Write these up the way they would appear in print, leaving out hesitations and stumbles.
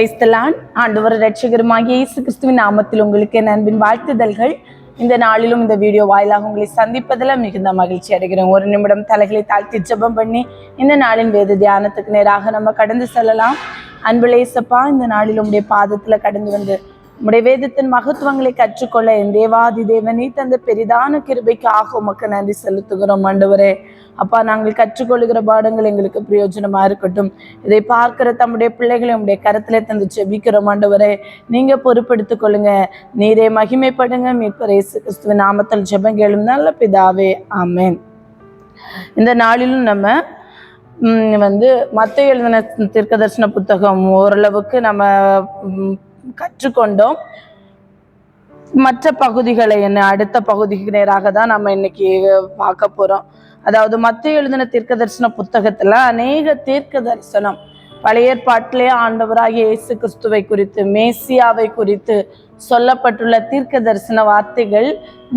Praise the Lord. ஆண்டவர் இரட்சகருமாகிய இயேசு கிறிஸ்துவின் நாமத்தில் உங்களுக்கு என் அன்பின் வாழ்த்துதல்கள். இந்த நாளிலும் இந்த வீடியோ வாயிலாக உங்களை சந்திப்பதில் மிகுந்த மகிழ்ச்சி அடைகிறேன். ஒரு நிமிடம் தலைகளை தாழ்த்தி ஜெபம் பண்ணி இந்த நாளின் வேத தியானத்துக்கு நேராக நம்ம கடந்து செல்லலாம். அன்புள்ள இயேசப்பா, இந்த நாளில் உடைய பாதத்துல கடந்து வந்து உடைய வேதத்தின் மகத்துவங்களை கற்றுக்கொள்ள என் தேவாதி தேவனே தந்த பெரிதான கிருபைக்காக உமக்கு நன்றி செலுத்துகிறோம். ஆண்டவரே அப்பா, நாங்கள் கற்றுக்கொள்கிற பாடங்கள் எங்களுக்கு பிரயோஜனமா இருக்கட்டும். இதை பார்க்கிற தம்முடைய பிள்ளைகளை உடைய கரத்திலே தந்து செபிக்கிறோம். ஆண்டவரே நீங்க பொறுப்பெடுத்துக் கொள்ளுங்க, நீரே மகிமைப்படுங்க. மீட்பர் இயேசு கிறிஸ்துவின் நாமத்தில் ஜெபம் கேளும் நல்ல பிதாவே, ஆமென். இந்த நாளிலும் நம்ம மத்தேயு எழுதின தீர்க்கதரிசன புத்தகம் ஓரளவுக்கு நம்ம கற்றுக்கொண்டோம். மற்ற பகுதிகளை அடுத்த பகுதிக்கு நேராக தான் நம்ம இன்னைக்கு பார்க்க போறோம். அதாவது மத்தேயு எழுதின தீர்க்கதரிசன புத்தகத்துல அநேக தீர்க்க தரிசனம் பழைய ஏற்பாட்டிலே ஆண்டவராகிய இயேசு கிறிஸ்துவை குறித்து, மேசியாவை குறித்து சொல்லப்பட்டுள்ள தீர்க்க தரிசன வார்த்தைகள்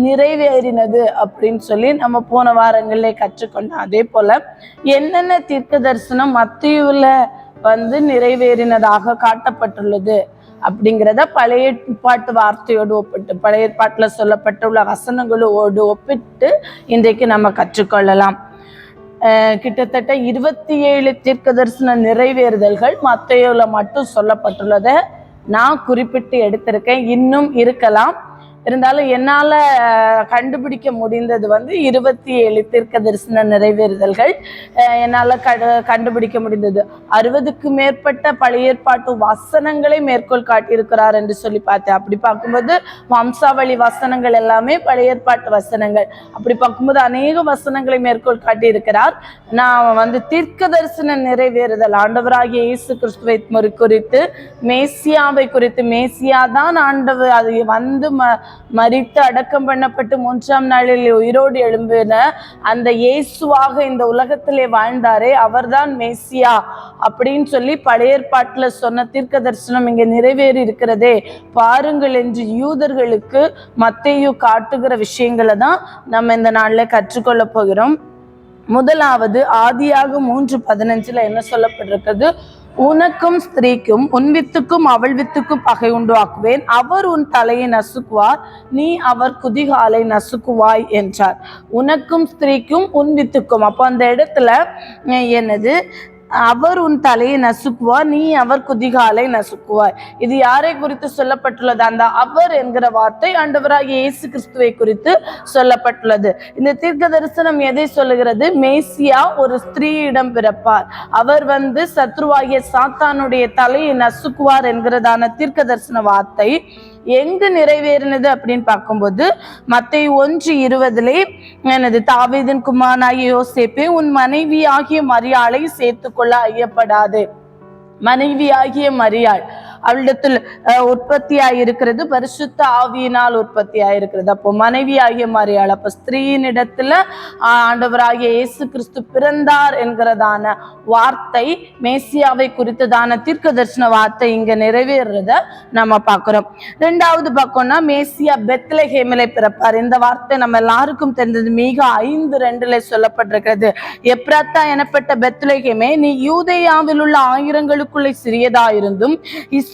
நிறைவேறினது அப்படின்னு சொல்லி நம்ம போன வாரங்களிலே கற்றுக்கொண்டோம். அதே போல என்னென்ன தீர்க்க தரிசனம் மத்தேயுல நிறைவேறினதாக காட்டப்பட்டுள்ளது அப்படிங்கிறத பழைய ஏற்பாட்டு வார்த்தையோடு ஒப்பிட்டு, பழைய ஏற்பாட்டுல சொல்லப்பட்டுள்ள வசனங்களோடு ஒப்பிட்டு இன்றைக்கு நம்ம கற்றுக்கொள்ளலாம். கிட்டத்தட்ட 27 தீர்க்க தரிசன நிறைவேறுதல்கள் மத்தேயுல மட்டும் சொல்லப்பட்டுள்ளதை நான் குறிப்பிட்டு எடுத்திருக்கேன். இன்னும் இருக்கலாம், இருந்தாலும் என்னால கண்டுபிடிக்க முடிந்தது 27 தீர்க்க தரிசன நிறைவேறுதல்கள் என்னால கண்டுபிடிக்க முடிந்தது. 60க்கு மேற்பட்ட பழைய ஏற்பாட்டு வசனங்களை மேற்கோள் காட்டியிருக்கிறார் என்று சொல்லி பார்த்தேன். அப்படி பார்க்கும்போது வம்சாவளி வசனங்கள் எல்லாமே பழைய ஏற்பாட்டு வசனங்கள். அப்படி பார்க்கும்போது அநேக வசனங்களை மேற்கோள் காட்டி இருக்கிறார். நான் தீர்க்க தரிசன நிறைவேறுதல் ஆண்டவராகிய இயேசு கிறிஸ்துவை குறித்து, மேசியாவை குறித்து, மேசியா தான் ஆண்டவர், அது மரித்து அடக்கம் பண்ணப்பட்டு 3ஆம் நாளில் உயிரோடு எழும்பின அந்த இயேசுவாக இந்த உலகத்திலே வாழ்ந்தாரே, அவர்தான் மேசியா அப்படின்னு சொல்லி பழைய ஏற்பாட்டுல சொன்ன தீர்க்க தரிசனம் இங்க நிறைவேறி இருக்கிறதே பாருங்கள் என்று யூதர்களுக்கு மத்தேயு காட்டுகிற விஷயங்களை தான் நம்ம இந்த நாள்ல கற்றுக்கொள்ள போகிறோம். முதலாவது ஆதியாகமம் 3:15 என்ன சொல்லப்பட்டிருக்கிறது? உனக்கும் ஸ்திரீக்கும் உன் வித்துக்கும் அவள் வித்துக்கும் பகை உண்டாக்குவேன், அவர் உன் தலையை நசுக்குவார், நீ அவர் குதிகாலை நசுக்குவாய் என்றார். உனக்கும் ஸ்திரீக்கும் உன் வித்துக்கும், அப்போ அந்த இடத்துல என்னது? அவர் உன் தலையை நசுக்குவார், நீ அவர் குதிகாலை நசுக்குவாய். இது யாரை குறித்து சொல்லப்பட்டுள்ளது? அந்த அவர் என்கிற வார்த்தை ஆண்டவராகிய இயேசு கிறிஸ்துவை குறித்து சொல்லப்பட்டுள்ளது. இந்த தீர்க்க தரிசனம் எதை சொல்லுகிறது? மேசியா ஒரு ஸ்திரீயிடம் பிறப்பார், அவர் சத்ருவாகிய சாத்தானுடைய தலையை நசுக்குவார் என்கிறதான தீர்க்க தரிசன வார்த்தை எங்கு நிறைவேறினது அப்படின்னு பார்க்கும்போது மத்தேயு 1:20 தாவீதின் குமாரனாகிய யோசேப்பே, உன் மனைவி ஆகிய மரியாளை சேர்த்துக்கொள்ள ஐயப்படாது. மனைவி ஆகிய மரியாள் அவளிடத்தில் உற்பத்தியாயிருக்கிறது, பரிசுத்த ஆவியினால் உற்பத்தியாயிருக்கிறது. அப்போ மனைவி ஆகிய மரியாள், அப்போ ஸ்திரீயின் இடத்துல ஆண்டவராகிய இயேசு கிறிஸ்து பிறந்தார் என்கிறதான வார்த்தை, மேசியாவை குறித்ததான தீர்க்க தரிசன வார்த்தை இங்க நிறைவேறத நம்ம பார்க்கிறோம். 2வது பக்கம்னா மேசியா பெத்லெகேமிலே பிறப்பார். இந்த வார்த்தை நம்ம எல்லாருக்கும் தெரிந்தது. மீகா 5:2 சொல்லப்பட்டிருக்கிறது. எப்ராத்தா எனப்பட்ட பெத்லெகேமே, நீ யூதேயாவில் உள்ள ஆயிரங்களுக்குள்ளே சிறியதாயிருந்தும்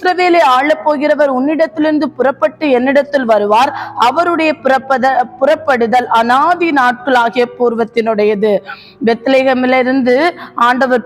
இஸ்ரவேலை ஆளப் போகிறவர் உன்னிடத்திலிருந்து புறப்பட்டு என்னிடத்தில் வருவார், அவருடைய புறப்படுதல் அநாதி நாட்களாகிய பூர்வத்தினுடையது. பெத்லெகேமிலிருந்து ஆண்டவர்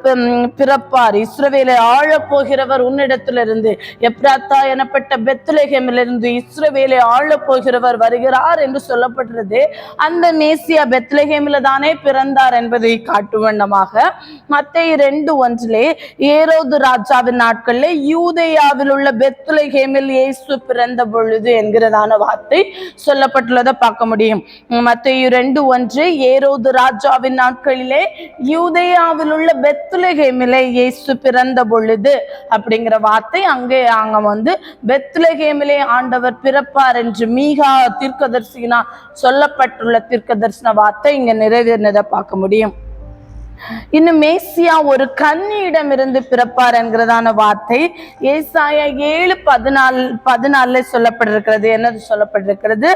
பிறப்பார், இஸ்ரவேலை ஆளப் போகிறவர் உன்னிடத்திலிருந்து. எப்ராத்தா எனப்பட்ட பெத்லெகேமிலிருந்து இஸ்ரவேலை ஆளப் போகிறவர் வருகிறார் என்று சொல்லப்படுறது அந்த மேசியா பெத்லெகேமில தானே பிறந்தார் என்பதை காட்டும் வண்ணமாக மத்தேயு 2:1 ஏரோது ராஜாவின் நாட்களில் யூதேயாவில் உள்ள பெத்லெகேமில் இயேசு பிறந்த பொழுது என்கிறதான வார்த்தை சொல்லப்பட்டுள்ளதை பார்க்க முடியும். மத்தேயு 2:1 ஏரோது ராஜாவின் நாட்களிலே யூதேயாவில் உள்ள பெத்லெகேமிலே இயேசு பிறந்த பொழுது அப்படிங்கிற வார்த்தை அங்க பெத்லெகேமிலே ஆண்டவர் பிறப்பார் என்று மீகா தீர்க்கதரிசியினால் சொல்லப்பட்டுள்ள தீர்க்க தரிசன வார்த்தை இங்க நிறைவேறினதை பார்க்க முடியும். இன்னும் மேசியா ஒரு கன்னியிடம் இருந்து பிறப்பார் என்கிறதான வார்த்தை ஏசாயா 7:14 சொல்லப்பட்டிருக்கிறது. என்னது சொல்லப்பட்டிருக்கிறது?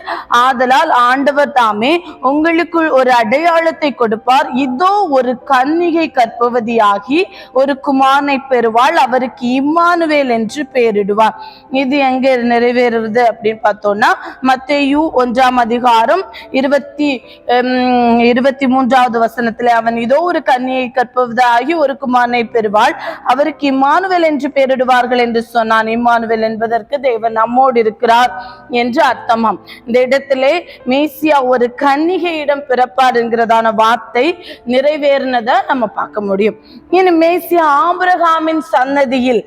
ஆதலால் ஆண்டவர் தாமே உங்களுக்குள் ஒரு அடையாளத்தை கொடுப்பார், இதோ ஒரு கன்னிகை கர்ப்பவதியாகி ஒரு குமாரனை பெறுவாள், அவருக்கு இம்மானுவேல் என்று பெயரிடுவார். இது எங்க நிறைவேறுறது அப்படின்னு பார்த்தோம்னா மத்தேயு 1 23வது வசனத்துல அவன் இதோ ஒரு கன்னியை கற்பவதாகி ஒரு குமாரனை பெறுவாள், அவருக்கு இம்மானுவேல் என்று பெயரிடுவார்கள் என்று சொன்னான். இம்மானுவேல் என்பதற்கு தேவன் நம்மோடு இருக்கிறார் என்று அர்த்தமாம். இந்த இடத்திலே மேசியா ஒரு கன்னிகையிடம் பிறப்பார் என்கிறதான வார்த்தை நிறைவேறினதை நம்ம பார்க்க முடியும். இனி மேசியா ஆபிரகாமின் சன்னதியில்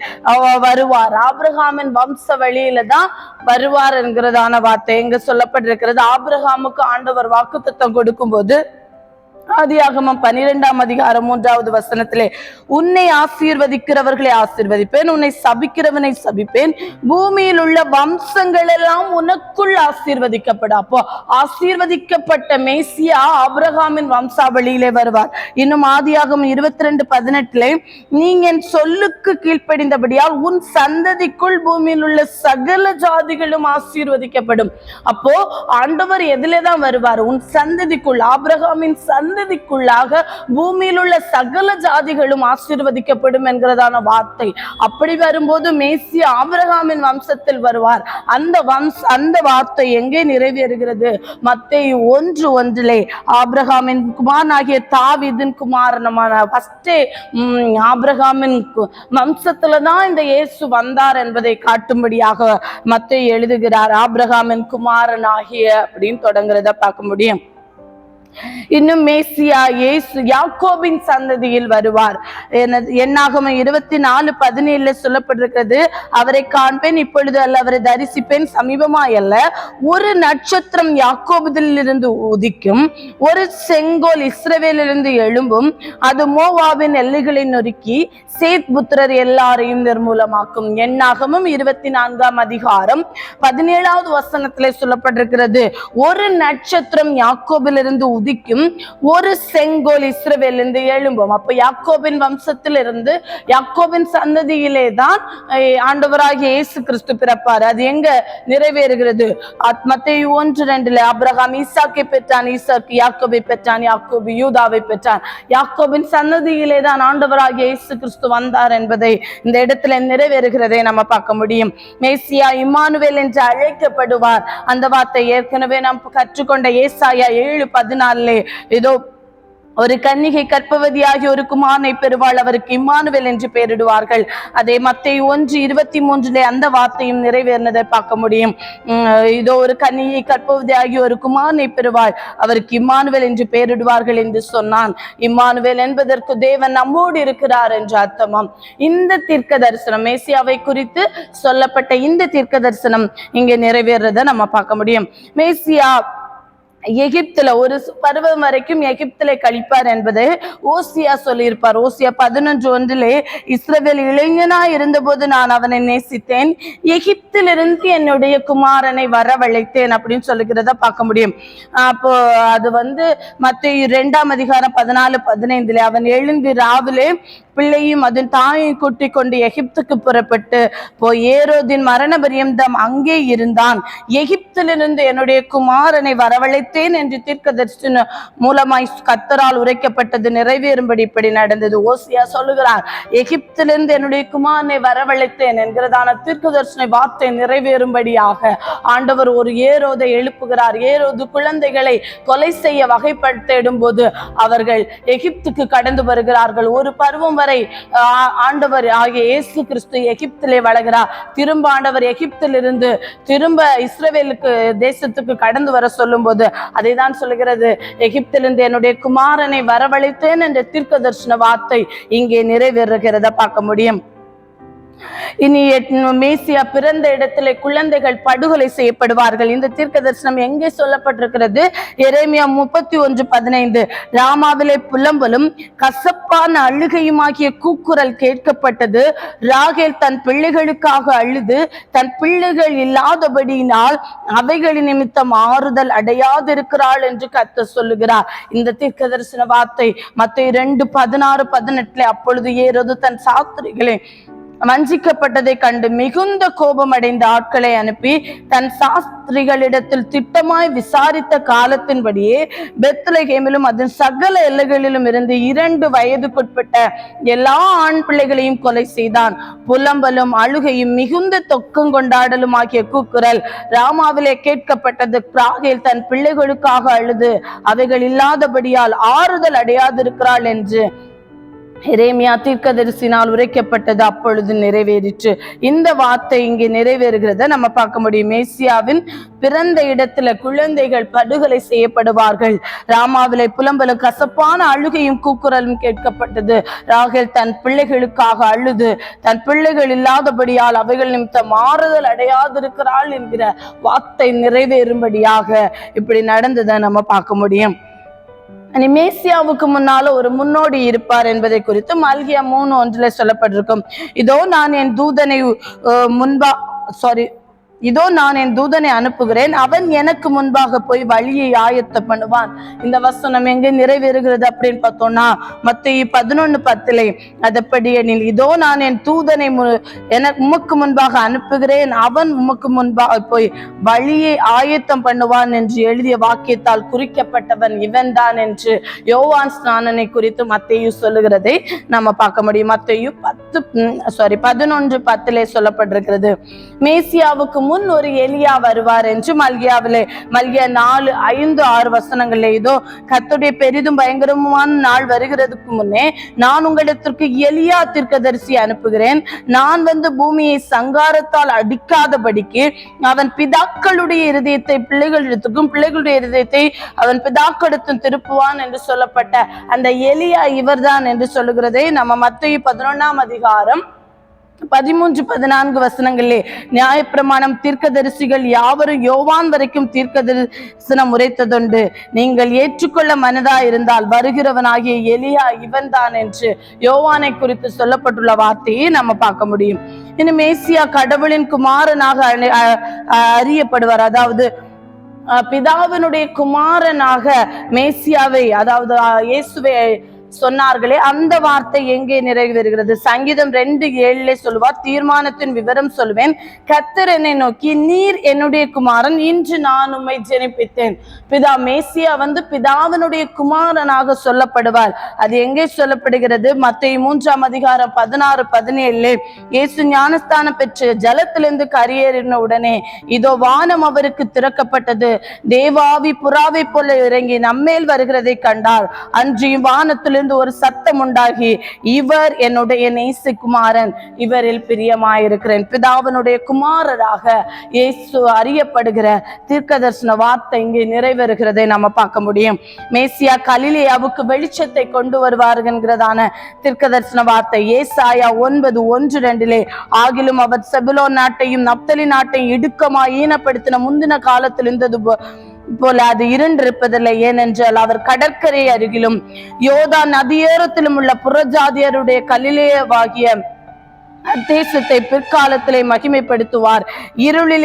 வருவார், ஆபிரகாமின் வம்ச வழியில தான் வருவார் என்கிறதான வார்த்தை எங்க சொல்லப்பட்டிருக்கிறது. ஆபிரகாமுக்கு ஆண்டவர் வாக்குத்தத்தம் கொடுக்கும் போது ஆதியாகமம் 12:3 வசனத்திலே உன்னை ஆசீர்வதிக்கிறவர்களை ஆசீர்வதிப்பேன், உன்னை சபிக்கிறவனை சபிப்பேன், பூமியில் உள்ள வம்சங்கள் எல்லாம் உனக்குள் ஆசீர்வதிக்கப்படும். அப்போ ஆசீர்வதிக்கப்பட்ட மேசியா ஆபிரகாமின் வம்சாவளியிலே வருவார். இன்னும் ஆதியாகமம் 22:18 நீங்க என் சொல்லுக்கு கீழ்ப்படிந்தபடியால் உன் சந்ததிக்குள் பூமியில் உள்ள சகல ஜாதிகளும் ஆசீர்வதிக்கப்படும். அப்போ ஆண்டவர் எதிலேதான் வருவார்? உன் சந்ததிக்குள், ஆபிரகாமின் சந்ததிக்குள்ளாக பூமியில் உள்ள சகல ஜாதிகளும் ஆசீர்வதிக்கப்படும் என்கிறதான வார்த்தை. அப்படி வரும்போது மேசியா ஆபிரகாமின் வம்சத்தில் வருவார். அந்த வார்த்தை எங்கே நிறைவேறுகிறது? மத்தேயு 1:1 ஆபிரகாமின் குமாரனாகிய தாவீதின் குமாரனமான ஆபிரகாமின் வம்சத்துலதான் இந்த இயேசு வந்தார் என்பதை காட்டும்படியாக மத்தேயு எழுதுகிறார். ஆபிரகாமின் குமாரனாகிய அப்படின்னு தொடங்குறத பார்க்க முடியும். இன்னும் மேசியா இயேசு யாக்கோபின் சந்ததியில் வருவார். என்னாகமம் 24:17 சொல்லப்பட்டிருக்கிறது, அவரை காண்பேன், இப்பொழுது அல்ல, அவரை தரிசிப்பேன், சமீபமாய் அல்ல. ஒரு நட்சத்திரம் யாக்கோபில் இருந்து உதிக்கும், ஒரு செங்கோல் இஸ்ரவேலிலிருந்து எழும்பும், அது மோவாபின் எல்லைகளை நொறுக்கி சேத் புத்திரர் எல்லாரையும் நிர்மூலமாக்கும். என்னாகமம் 24:17 வசனத்திலே சொல்லப்பட்டிருக்கிறது, ஒரு நட்சத்திரம் யாக்கோபிலிருந்து உதிக்கும், ஒரு செங்கோல் இஸ்ரவேலிருந்து எழும்பும். அப்ப யாக்கோபின் வம்சத்திலிருந்து, யாக்கோபின் சந்ததியிலே தான் ஆண்டவராகிய இயேசு கிறிஸ்து பிறப்பார். அது எங்க நிறைவேறுகிறது? மத்தேயு 1:2 ஆபிரகாம் ஈசாக்கை பெற்றான், ஈசாக்கு யாக்கோபை பெற்றான், யாக்கோபு யூதாவை பெற்றான். யாக்கோபின் சந்ததியிலே தான் ஆண்டவராகிய இயேசு கிறிஸ்து வந்தார் என்பதை இந்த இடத்துல நிறைவேறுகிறதை நம்ம பார்க்க முடியும். மேசியா இம்மானுவேல் என்று அழைக்கப்படுவார். அந்த வார்த்தை ஏற்கனவே நாம் கற்றுக்கொண்ட ஏசாயா 7:14 இதோ ஒரு கன்னிகை கற்பவதியாகி ஒரு குமாரனை பெறுவாள், அவருக்கு இம்மானுவேல் என்று பெயரிடுவார்கள். அதே மத்தேயு 1:23 அந்த வார்த்தையும் நிறைவேறினதை பார்க்க முடியும். இதோ ஒரு கன்னிகை கற்பவதியாகி ஒரு குமாரனை பெறுவாள், அவருக்கு இம்மானுவேல் என்று பெயரிடுவார்கள் என்று சொன்னான். இம்மானுவேல் என்பதற்கு தேவன் நம்மோடு இருக்கிறார் என்று அர்த்தமாம். இந்த தீர்க்க தரிசனம், மேசியாவை குறித்து சொல்லப்பட்ட இந்த தீர்க்க தரிசனம் இங்கே நிறைவேறதை நம்ம பார்க்க முடியும். மேசியா எகிப்துல ஒரு பருவம் வரைக்கும் எகிப்திலே கழிப்பார் என்பதை ஓசியா சொல்லியிருப்பார். ஓசியா 11:1 இஸ்ரவேல் இளைஞனா இருந்தபோது நான் அவனை நேசித்தேன், எகிப்திலிருந்து என்னுடைய குமாரனை வரவழைத்தேன் அப்படின்னு சொல்லுகிறத பார்க்க முடியும். அப்போ அது மத்தேயு 2:14-15 அவன் எழுந்து ராவிலே பிள்ளையும் அதன் தாயையும் கூட்டிக் கொண்டு எகிப்துக்கு புறப்பட்டு போய் ஏரோதின் மரண பரியந்தம் அங்கே இருந்தான். எகிப்திலிருந்து என்னுடைய குமாரனை வரவழைத்தேன் என்று தீர்க்கதரிசன மூலமாய் கர்த்தரால் உரைக்கப்பட்டது நிறைவேறும்படி இப்படி நடந்தது. ஓசியா சொல்லுகிறார், எகிப்திலிருந்து என்னுடைய குமாரனை வரவழைத்தேன் என்கிறதான தீர்க்கதரிசன வார்த்தை நிறைவேறும்படியாக ஆண்டவர் ஒரு ஏரோதை எழுப்புகிறார். ஏரோது குழந்தைகளை கொலை செய்ய வகைப்படுத்திடும் போது அவர்கள் எகிப்துக்கு கடந்து வருகிறார்கள். ஒரு பருவம் வரை ஆண்டவர் ஆகிய இயேசு கிறிஸ்து எகிப்திலே வளர்கிறார். திரும்ப ஆண்டவர் எகிப்திலிருந்து திரும்ப இஸ்ரவேலுக்கு தேசத்துக்கு கடந்து வர சொல்லும் போது அதை தான் சொல்லுகிறது, எகிப்திலிருந்து என்னுடைய குமாரனை வரவழைத்தேன் என்ற தீர்க்க தரிசன வார்த்தை இங்கே நிறைவேறுகிறத பார்க்க முடியும். இனி மேசியா பிறந்த இடத்திலே குழந்தைகள் படுகொலை செய்யப்படுவார்கள். இந்த தீர்க்க தரிசனம் எங்கே சொல்லப்பட்டிருக்கிறது? எரேமியா 31:15. ராமாவிலே புலம்பலும் கசப்பான அழுகையுமாகிய கூக்குரல் கேட்கப்பட்டது. ராகேல் தன் பிள்ளைகளுக்காக அழுது தன் பிள்ளைகள் இல்லாதபடியினால் அவைகளின் நிமித்தம் ஆறுதல் அடையாதிருக்கிறாள் என்று கர்த்தர் சொல்லுகிறார். இந்த தீர்க்க தரிசன வார்த்தை மத்தேயு 2:16-18. அப்பொழுது ஏரோது தன் சாஸ்திரிகளை வஞ்சிக்கப்பட்டதை கண்டு மிகுந்த கோபம் அடைந்த ஆட்களை அனுப்பி தன் சாஸ்திரிகளிடத்தில் திட்டமாய் விசாரித்த காலத்தின்படியே பெத்லகேமிலும் அதன் சகல எல்லைகளிலும் இருந்து 2 வயதுக்குட்பட்ட எல்லா ஆண் பிள்ளைகளையும் கொலை செய்தான். புலம்பலும் அழுகையும் மிகுந்த தொக்கம் கொண்டாடலும் ஆகிய கூக்குரல் ராமாவிலே கேட்கப்பட்டது. ராகேல் தன் பிள்ளைகளுக்காக அழுது அவைகள் இல்லாதபடியால் ஆறுதல் அடையாதிருக்கிறாள் என்று எரேமியா தீர்க்கதரிசினால் உரைக்கப்பட்டது அப்பொழுது நிறைவேறிற்று. இந்த வார்த்தை இங்கே நிறைவேறுகிறத நம்ம பார்க்க முடியும். மேசியாவின் பிறந்த இடத்துல குழந்தைகள் படுகொலை செய்யப்படுவார்கள். ராமாவிலே புலம்பலும் கசப்பான அழுகையும் கூக்குரலும் கேட்கப்பட்டது. ராகேல் தன் பிள்ளைகளுக்காக அழுது தன் பிள்ளைகள் இல்லாதபடியால் அவைகள் நிமித்தம் ஆறுதல் அடையாதிருக்கிறாள் என்கிற வார்த்தை நிறைவேறும்படியாக இப்படி நடந்ததை நம்ம பார்க்க முடியும். மேசியாவுக்கு முன்னால ஒரு முன்னோடி இருப்பார் என்பதை குறித்து மல்கியா 3:1 சொல்லப்பட்டிருக்கும். இதோ நான் என் தூதனை இதோ நான் என் தூதனை அனுப்புகிறேன், அவன் எனக்கு முன்பாக போய் வழியை ஆயத்த பண்ணுவான். இந்த வசனம் எங்க நிறைவேறுகிறது அப்படின்னு பார்த்தோம்னா மத்தேயு 11:10. அதப்படி எனில் இதோ நான் என் தூதனை உமக்கு முன்பாக அனுப்புகிறேன், அவன் உமக்கு முன்பாக போய் வழியை ஆயத்தம் பண்ணுவான் என்று எழுதிய வாக்கியத்தால் குறிக்கப்பட்டவன் இவன் தான் என்று யோவான் ஸ்நானனை குறித்து மத்தேயு சொல்லுகிறதை நம்ம பார்க்க முடியும். மத்தேயு 11:10 சொல்லப்பட்டிருக்கிறது. மேசியாவுக்கு முன் ஒரு எலியா வருவார் என்று மல்கியா 4:5-6 இதோ கர்த்தருடைய பெரிதும் பயங்கரமான நாள் வருகிறதுக்கு முன்னே நான் உங்களிடத்திற்கு எலியா தீர்க்கதரிசி அனுப்புகிறேன். நான் வந்து பூமியை சங்காரத்தால் அடிக்காதபடிக்கு அவன் பிதாக்களுடைய இருதயத்தை பிள்ளைகளிடத்துக்கும் பிள்ளைகளுடைய இருதயத்தை அவன் பிதாக்களிடத்தும் திருப்புவான் என்று சொல்லப்பட்ட அந்த எலியா இவர்தான் என்று சொல்லுகிறதை நம்ம மத்தேயு 11:13-14 நியாயப்பிரமாணம் தீர்க்கதரிசிகள் யாவரும் யோவான் வரைக்கும் தீர்க்க தரிசனம் உரைத்ததுண்டு. நீங்கள் ஏற்றுக்கொள்ள மனதா இருந்தால் வருகிறவனாகிய எலியா இவன் தான் என்று யோவானை குறித்து சொல்லப்பட்டுள்ள வார்த்தையை நம்ம பார்க்க முடியும். இன்னும் மேசியா கடவுளின் குமாரனாக அறியப்படுவார். அதாவது பிதாவினுடைய குமாரனாக மேசியாவை அதாவது இயேசுவை சொன்னார்களே அந்த வார்த்தை எங்கே நிறைவேறுகிறது? சங்கீதம் 2:7 சொல்லுவார், தீர்மானத்தின் விவரம் சொல்வேன், கர்த்தர் என்னை நோக்கி நீர் என்னுடைய குமாரன், இன்று நான் உம்மை ஜெனிப்பித்தேன். பிதா மேசியா வந்து பிதாவினுடைய குமாரனாக சொல்லப்படுவார். அது எங்கே சொல்லப்படுகிறது? மத்தேயு 3:16-17 இயேசு ஞானஸ்தானம் பெற்று ஜலத்திலிருந்து கரையேறின உடனே இதோ வானம் அவருக்கு திறக்கப்பட்டது, தேவாவி புறாவை போல இறங்கி நம்மேல் வருகிறதை கண்டார். அன்றியும் வானத்திலிருந்து ஒரு சத்தம் உண்டாகி, இவர் என்னுடைய நேசகுமாரன், இவரில் பிரியமாயிருக்கிறேன். பிதாவினுடைய குமாரராக இயேசு அறியப்படுகிற தீர்க்கதரிசன வார்த்தை இங்கே நிறைவேறுகிறதை நம்ம பார்க்க முடியும். மேசியா கலிலேயாவுக்கு வெளிச்சத்தை கொண்டு வருவார் என்கிறதான தீர்க்கதரிசன வார்த்தை ஏசாயா 9:1-2 ஆகிலும் அவர் செபுலோன் நாட்டையும் நப்தலி நாட்டையும் இடுக்கமாய் ஈனப்படுத்தின முந்தின காலத்தில் இருந்தது போல அது இருண்டிருப்பதில்லை. ஏனென்றால் அவர் கடற்கரை அருகிலும் யோதா நதியோரத்திலும் உள்ள புறஜாதியருடைய கலிலேயவாகிய தேசத்தை பிற்காலத்திலே மகிமைப்படுத்துவார். இருளில்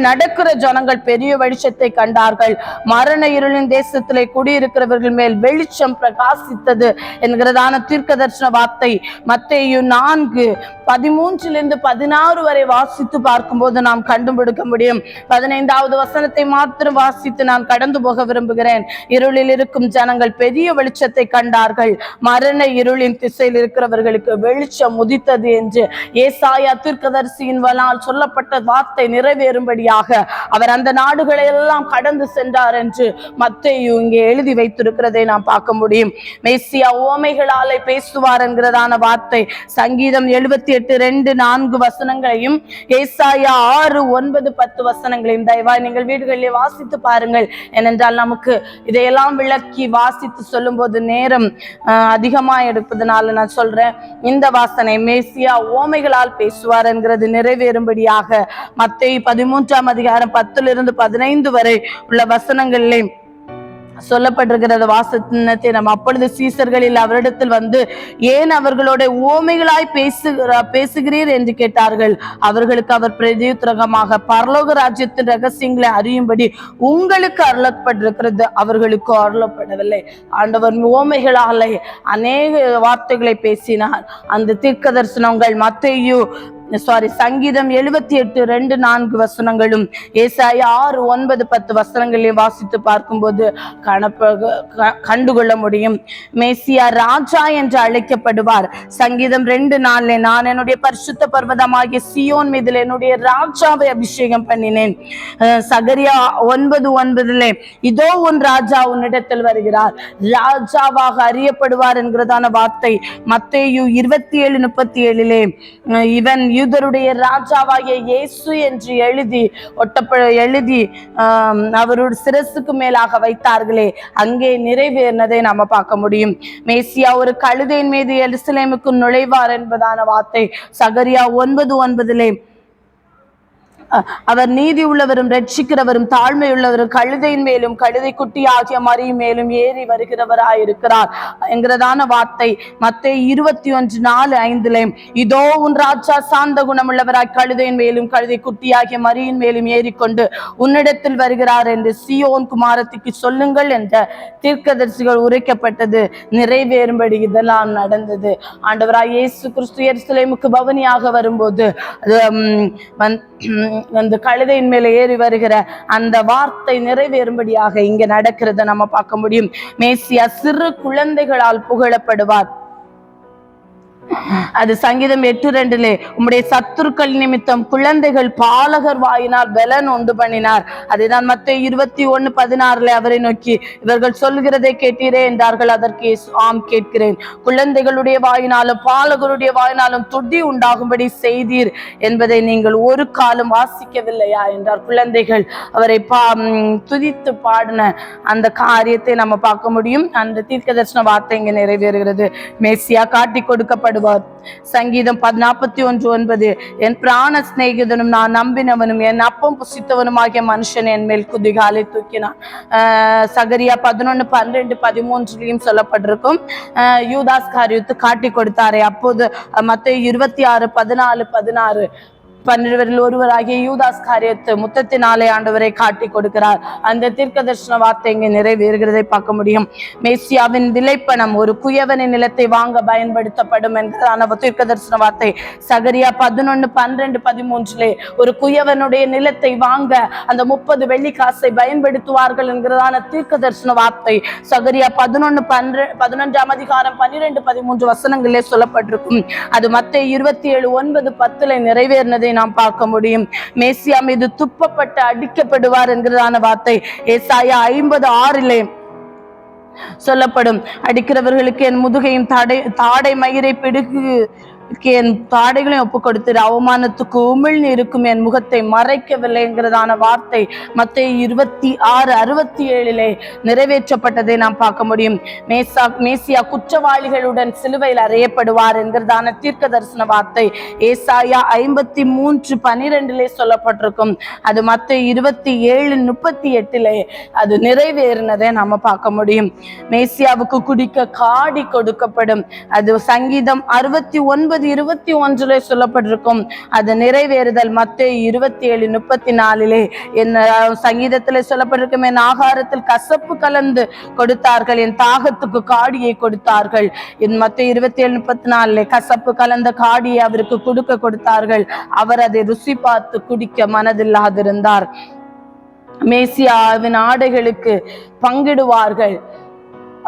நடக்கிற ஜனங்கள் பெரிய வெளிச்சத்தை கண்டார்கள். மரண இருளின் தேசத்திலே குடியிருக்கிறவர்கள் மேல் வெளிச்சம் பிரகாசித்தது என்கிறதான தீர்க்க தரிசன வார்த்தை மத்தேயு 4:13-16 வரை வாசித்து பார்க்கும்போது நாம் கண்டுபிடிக்க முடியும். 15வது வசனத்தை மாத்திரம் வாசித்து நான் கடந்து போக விரும்புகிறேன். இருளில் இருக்கும் ஜனங்கள் பெரிய வெளிச்சத்தை கண்டார்கள், மரண இருளின் திசையில் இருக்கிறவர்களுக்கு வெளிச்சம் உதித்தது என்று ஏசாயா தீர்க்கதரிசியின் வலால் சொல்லப்பட்ட வார்த்தை நிறைவேறும்படியாக அவர் அந்த நாடுகளை எல்லாம் கடந்து சென்றார் என்று மத்தேயு இங்கே எழுதி வைத்திருக்கிறதை நாம் பார்க்க முடியும். மேசியா ஓமைகளாலே பேசுவார் என்கிறதான வார்த்தை சங்கீதம் 78:2-4 ஏசாயா 6:9-10 தயவாய் நீங்கள் வீடுகளிலே வாசித்து பாருங்கள். ஏனென்றால் நமக்கு இதையெல்லாம் விளக்கி வாசித்து சொல்லும் போது நேரம் அதிகமாக எடுப்பதனால நான் சொல்றேன். இந்த வாசனை மேசியா ஓமைகளால் பேசுவார் என்கிறது நிறைவேறும்படியாக மத்தேயு 13ஆம் அதிகாரம் 10-15 வரை உள்ள வசனங்களிலே சொல்லப்பட்டிருக்கிறது. வாசனத்தை நம்ம அப்பொழுது சீசர்களில் அவரிடத்தில் வந்து, ஏன் அவர்களோட ஓமைகளாய் பேசுகிறீர் என்று கேட்டார்கள். அவர்களுக்கு அவர் பிரதியுத்தரமாக, பரலோக ராஜ்யத்தின் ரகசியங்களை அறியும்படி உங்களுக்கு அருளப்பட்டிருக்கிறது, அவர்களுக்கு அருளப்படவில்லை. ஆண்டவர் ஓமைகளாலே அநேக வார்த்தைகளை பேசினார். அந்த தீர்க்க தரிசனங்கள் சங்கீதம் 78:2-4 வசனங்களும் ஏசாயா 6:9-10 வசனங்களையும் வாசித்து பார்க்கும்போது கண்டுகொள்ள முடியும். மேசியா ராஜா என்று அழைக்கப்படுவார். சங்கீதம் 2:4, நான் என்னுடைய பரிசுத்த பர்வதமாகிய சியோன் மீதில் என்னுடைய ராஜாவை அபிஷேகம் பண்ணினேன். சகரியா 9:9, இதோ உன் ராஜா உன்னிடத்தில் வருகிறார், ராஜாவாக அறியப்படுவார் என்கிறதான வார்த்தை மத்தேயு 27:37, இவன் யூதருடைய ராஜாவாகிய இயேசு என்று எழுதி அவருடைய சிரசுக்கு மேலாக வைத்தார்களே, அங்கே நிறைவேறினதை நாம பார்க்க முடியும். மேசியா ஒரு கழுதையின் மீது எருசலேமுக்கு நுழைவார் என்பதான வார்த்தை சகரியா 9:9, அவர் நீதி உள்ளவரும் ரட்சிக்கிறவரும் தாழ்மை உள்ளவரும் கழுதையின் மேலும் கழுதை குட்டி ஆகிய மரியின் மேலும் ஏறி வருகிறவராயிருக்கிறார் என்கிறதான வார்த்தை மத்தேயு 21:4-5, இதோ உன் ராஜா சாந்த குணமுள்ளவராய் கழுதையின் மேலும் கழுதை குட்டி ஆகிய மரியின் மேலும் ஏறிக்கொண்டு உன்னிடத்தில் வருகிறார் என்று சீயோன் குமாரத்திற்கு சொல்லுங்கள் என்ற தீர்க்கதரிசிகள் உரைக்கப்பட்டது நிறைவேறும்படி இதெல்லாம் நடந்தது. ஆண்டவராய் இயேசு கிறிஸ்து எருசலேமுக்கு பவனியாக வரும்போது அந்த கழுதையின் மேல ஏறி வருகிற அந்த வார்த்தை நிறைவேறும்படியாக இங்க நடக்கிறத நம்ம பார்க்க முடியும். மேசியா சிறு குழந்தைகளால் புகழப்படுவார். அது சங்கீதம் 8:2, உம்முடைய சத்துருக்கள் நிமித்தம் குழந்தைகள் பாலகர் வாயினால் பலன் உண்டு பண்ணினார். அதுதான் மத்தேயு 21:16 அவரை நோக்கி, இவர்கள் சொல்கிறதை கேட்டீரே என்றார்கள். அதற்கு ஆம் கேட்கிறேன், குழந்தைகளுடைய வாயினாலும் பாலகருடைய வாயினாலும் துடி உண்டாகும்படி செய்தீர் என்பதை நீங்கள் ஒரு காலம் வாசிக்கவில்லையா என்றார். குழந்தைகள் அவரை துதித்து பாடின அந்த காரியத்தை நம்ம பார்க்க முடியும். அந்த தீர்க்க தரிசன வார்த்தை இங்க நிறைவேறுகிறது. மேசியா காட்டி கொடுக்கப்படும். சங்கீதம் 41:9, என் பிராண சிநேகிதனும் நான் நம்பினவனும் என் அப்பம் புசித்தவனுமாகிய மனுஷன் என் மேல் குதிகாலை தூக்கினான். சகரியா 11:12-13 சொல்லப்பட்டிருக்கும். யூதாஸ் காரியத்தை காட்டி கொடுத்தாரே, அப்போது மத்தேயு 26:14-16, 12 ஒருவராகிய யூதாஸ் காரியத்தை முத்தத்தினாலே ஆண்டவரை காட்டி கொடுக்கிறார். அந்த தீர்க்க தரிசன வார்த்தை இங்கே நிறைவேறுகிறதை பார்க்க முடியும். மேசியாவின் விலைப்பணம் ஒரு குயவனின் நிலத்தை வாங்க பயன்படுத்தப்படும் என்கிறதான தீர்க்க தரிசன வார்த்தை சகரியா 11:12-13, ஒரு குயவனுடைய நிலத்தை வாங்க அந்த 30 வெள்ளி காசை பயன்படுத்துவார்கள் என்கிறதான தீர்க்க தரிசன வார்த்தை சகரியா 11:11ஆம் அதிகாரம் 12-13 வசனங்களே சொல்லப்பட்டிருக்கும். அது மத்தேயு 27:9-10 நிறைவேறினதை நாம் பார்க்க முடியும். மேசியா மீது துப்பப்பட்டு அடிக்கப்படுவார் என்கிறதான வார்த்தை ஏசாயா 50:6 சொல்லப்படும். அடிக்கிறவர்களுக்கு என் முதுகையும் தாடை மயிரை பிடுகு என் தாடைகளையும் ஒப்பு கொடுத்து அவமானத்துக்கு உமிழ்நீருக்கும் என் முகத்தை மறைக்கவில்லைங்கிறதான வார்த்தை மத்தேயு 26:67 நிறைவேற்றப்பட்டதை நாம் பார்க்க முடியும். மேசியா குற்றவாளிகளுடன் சிலுவையில் அறையப்படுவார் என்கிறதான தீர்க்க தரிசன வார்த்தை ஏசாயா 53:12 சொல்லப்பட்டிருக்கும். அது மத்தேயு 27:38 அது நிறைவேறினதை நாம பார்க்க முடியும். மேசியாவுக்கு குடிக்க காடி கொடுக்கப்படும். அது சங்கீதம் 69:21 சொல்லப்பட்டிருக்கும். அது நிறைவேறுதல் மத்தேயு 27:34 என்ன சங்கீதத்தில் சொல்லப்பட்டிருக்கும். என் ஆகாரத்தில் கசப்பு கலந்து கொடுத்தார்கள், என் தாகத்துக்கு காடியை கொடுத்தார்கள். மத்தேயு 27:34 கசப்பு கலந்த காடியை அவருக்கு கொடுத்தார்கள். அவர் அதை ருசி பார்த்து குடிக்க மனதில்லாதிருந்தார். மேசியாவின் ஆடைகளுக்கு பங்கிடுவார்கள்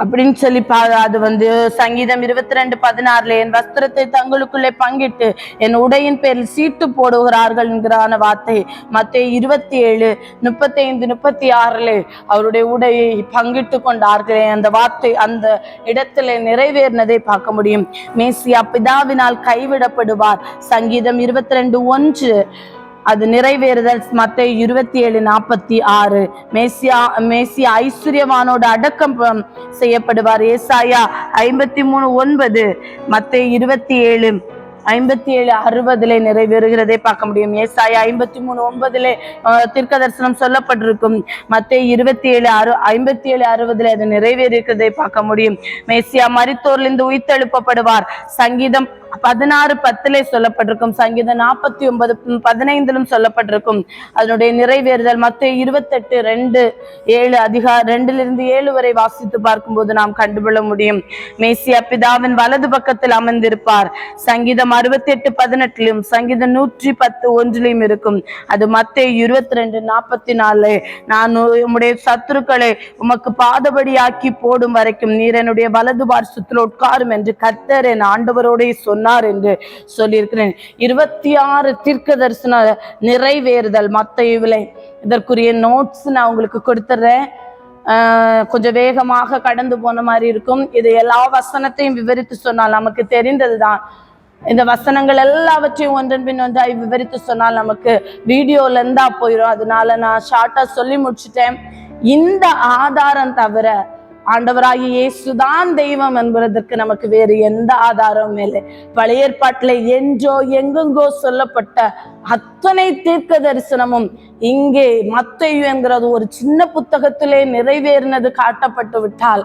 அப்படின்னு சொல்லி அது சங்கீதம் 22:16 என் வஸ்திரத்தை தங்களுக்குள்ளே பங்கிட்டு என் உடையின் பேரில் சீட்டு போடுகிறார்கள் என்கிறான வார்த்தை மத்தேயு 27:35-36 அவருடைய உடையை பங்கிட்டு கொண்டார்களே அந்த வார்த்தை அந்த இடத்துல நிறைவேறினதை பார்க்க முடியும். மேசியா பிதாவினால் கைவிடப்படுவார். சங்கீதம் 22:1 அது நிறைவேறுதல் மத்தேயு 27:46. மேசியா ஐஸ்வர்யவானோட அடக்கம் செய்யப்படுவார். ஏசாயா 53:9, மத்தேயு 27:57-60 நிறைவேறுகிறதை பார்க்க முடியும். ஏசாயா 53:9 தீர்க்க தரிசனம் சொல்லப்பட்டிருக்கும். மத்தேயு 27:57-60 அது நிறைவேறுகிறதை பார்க்க முடியும். மேசியா மரித்தோரிலிருந்து உயிர்த்தெழுப்பப்படுவார். சங்கீதம் 16:10 சொல்லப்பட்டிருக்கும். சங்கீதம் 49:15 சொல்லப்பட்டிருக்கும். அதனுடைய நிறைவேறுதல் மத்தேயு 28:2-7 அதிகாரம் 2-7 வரை வாசித்து பார்க்கும்போது நாம் கண்டுகொள்ள முடியும். மேசியா பிதாவின் வலது பக்கத்தில் அமர்ந்திருப்பார். சங்கீதம் 68:18 சங்கீதம் 110:1 இருக்கும். அது மத்தேயு 22:44. நான் உம்முடைய சத்துருக்களை உமக்கு பாதபடியாக்கி போடும் வரைக்கும் நீர் என்னுடைய வலது பார்சத்தில் உட்காரும் என்று கர்த்தர் என் ஆண்டவரோட சொன்னார் என்று சொல்லியிருக்கிறேன். 26 தீர்க்க தரிசன நிறைவேறுதல் மத்தேயுவிலே. இதற்குரிய நோட்ஸ் நான் உங்களுக்கு கொடுத்துறேன். கொஞ்சம் வேகமாக கடந்து போன மாதிரி இருக்கும். இது எல்லா வசனத்தையும் விவரித்து சொன்னால் நமக்கு தெரிந்ததுதான். இந்த வசனங்கள் எல்லாவற்றையும் ஒன்றன் பின் ஒன்றாய் விவரித்து சொன்னால் நமக்கு வீடியோல இருந்தா போயிடும். அதனால நான் ஷார்ட்டா சொல்லி முடிச்சுட்டேன். இந்த ஆதாரம் தவிர ஆண்டவராகிய இயேசுதான் தெய்வம் என்பதற்கு நமக்கு வேறு எந்த ஆதாரமும் இல்லை. பழைய ஏற்பாட்டில் என்றோ எங்கெங்கோ சொல்லப்பட்ட அத்தனை தீர்க்க தரிசனமும் இங்கே மத்தேயு என்கிறது ஒரு சின்ன புத்தகத்திலே நிறைவேறினது காட்டப்பட்டு விட்டால்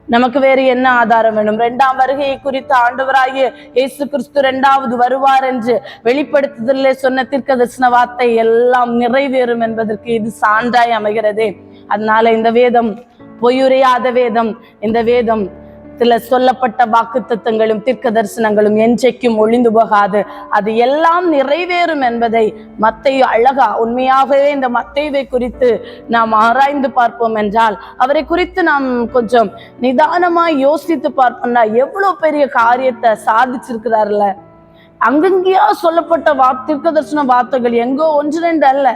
நமக்கு வேறு என்ன ஆதாரம் வேணும்? 2ஆம் வருகையை குறித்து ஆண்டவராகிய இயேசு கிறிஸ்து 2வது வருவார் என்று வெளிப்படுத்துதலே சொன்ன தீர்க்க தரிசன வார்த்தை எல்லாம் நிறைவேறும் என்பதற்கு இது சான்றாய் அமைகிறது. அதனால இந்த வேதம் பொய்யுரையாத வேதம். இந்த வேதம் சொல்லப்பட்ட வாக்குத்தத்தங்களும் தீர்க்க தரிசனங்களும் என்றைக்கும் ஒளிந்து போகாது. அது எல்லாம் நிறைவேறும் என்பதை மத்தேயு அழகா உண்மையாகவே இந்த மத்தேயுவை குறித்து நாம் ஆராய்ந்து பார்ப்போம் என்றால், அவரை குறித்து நாம் கொஞ்சம் நிதானமாய் யோசித்து பார்ப்போம்னா எவ்வளவு பெரிய காரியத்தை சாதிச்சிருக்கிறார்ல. அங்கங்கேயா சொல்லப்பட்ட தீர்க்க தரிசன வார்த்தைகள் எங்கோ 1-2 அல்ல,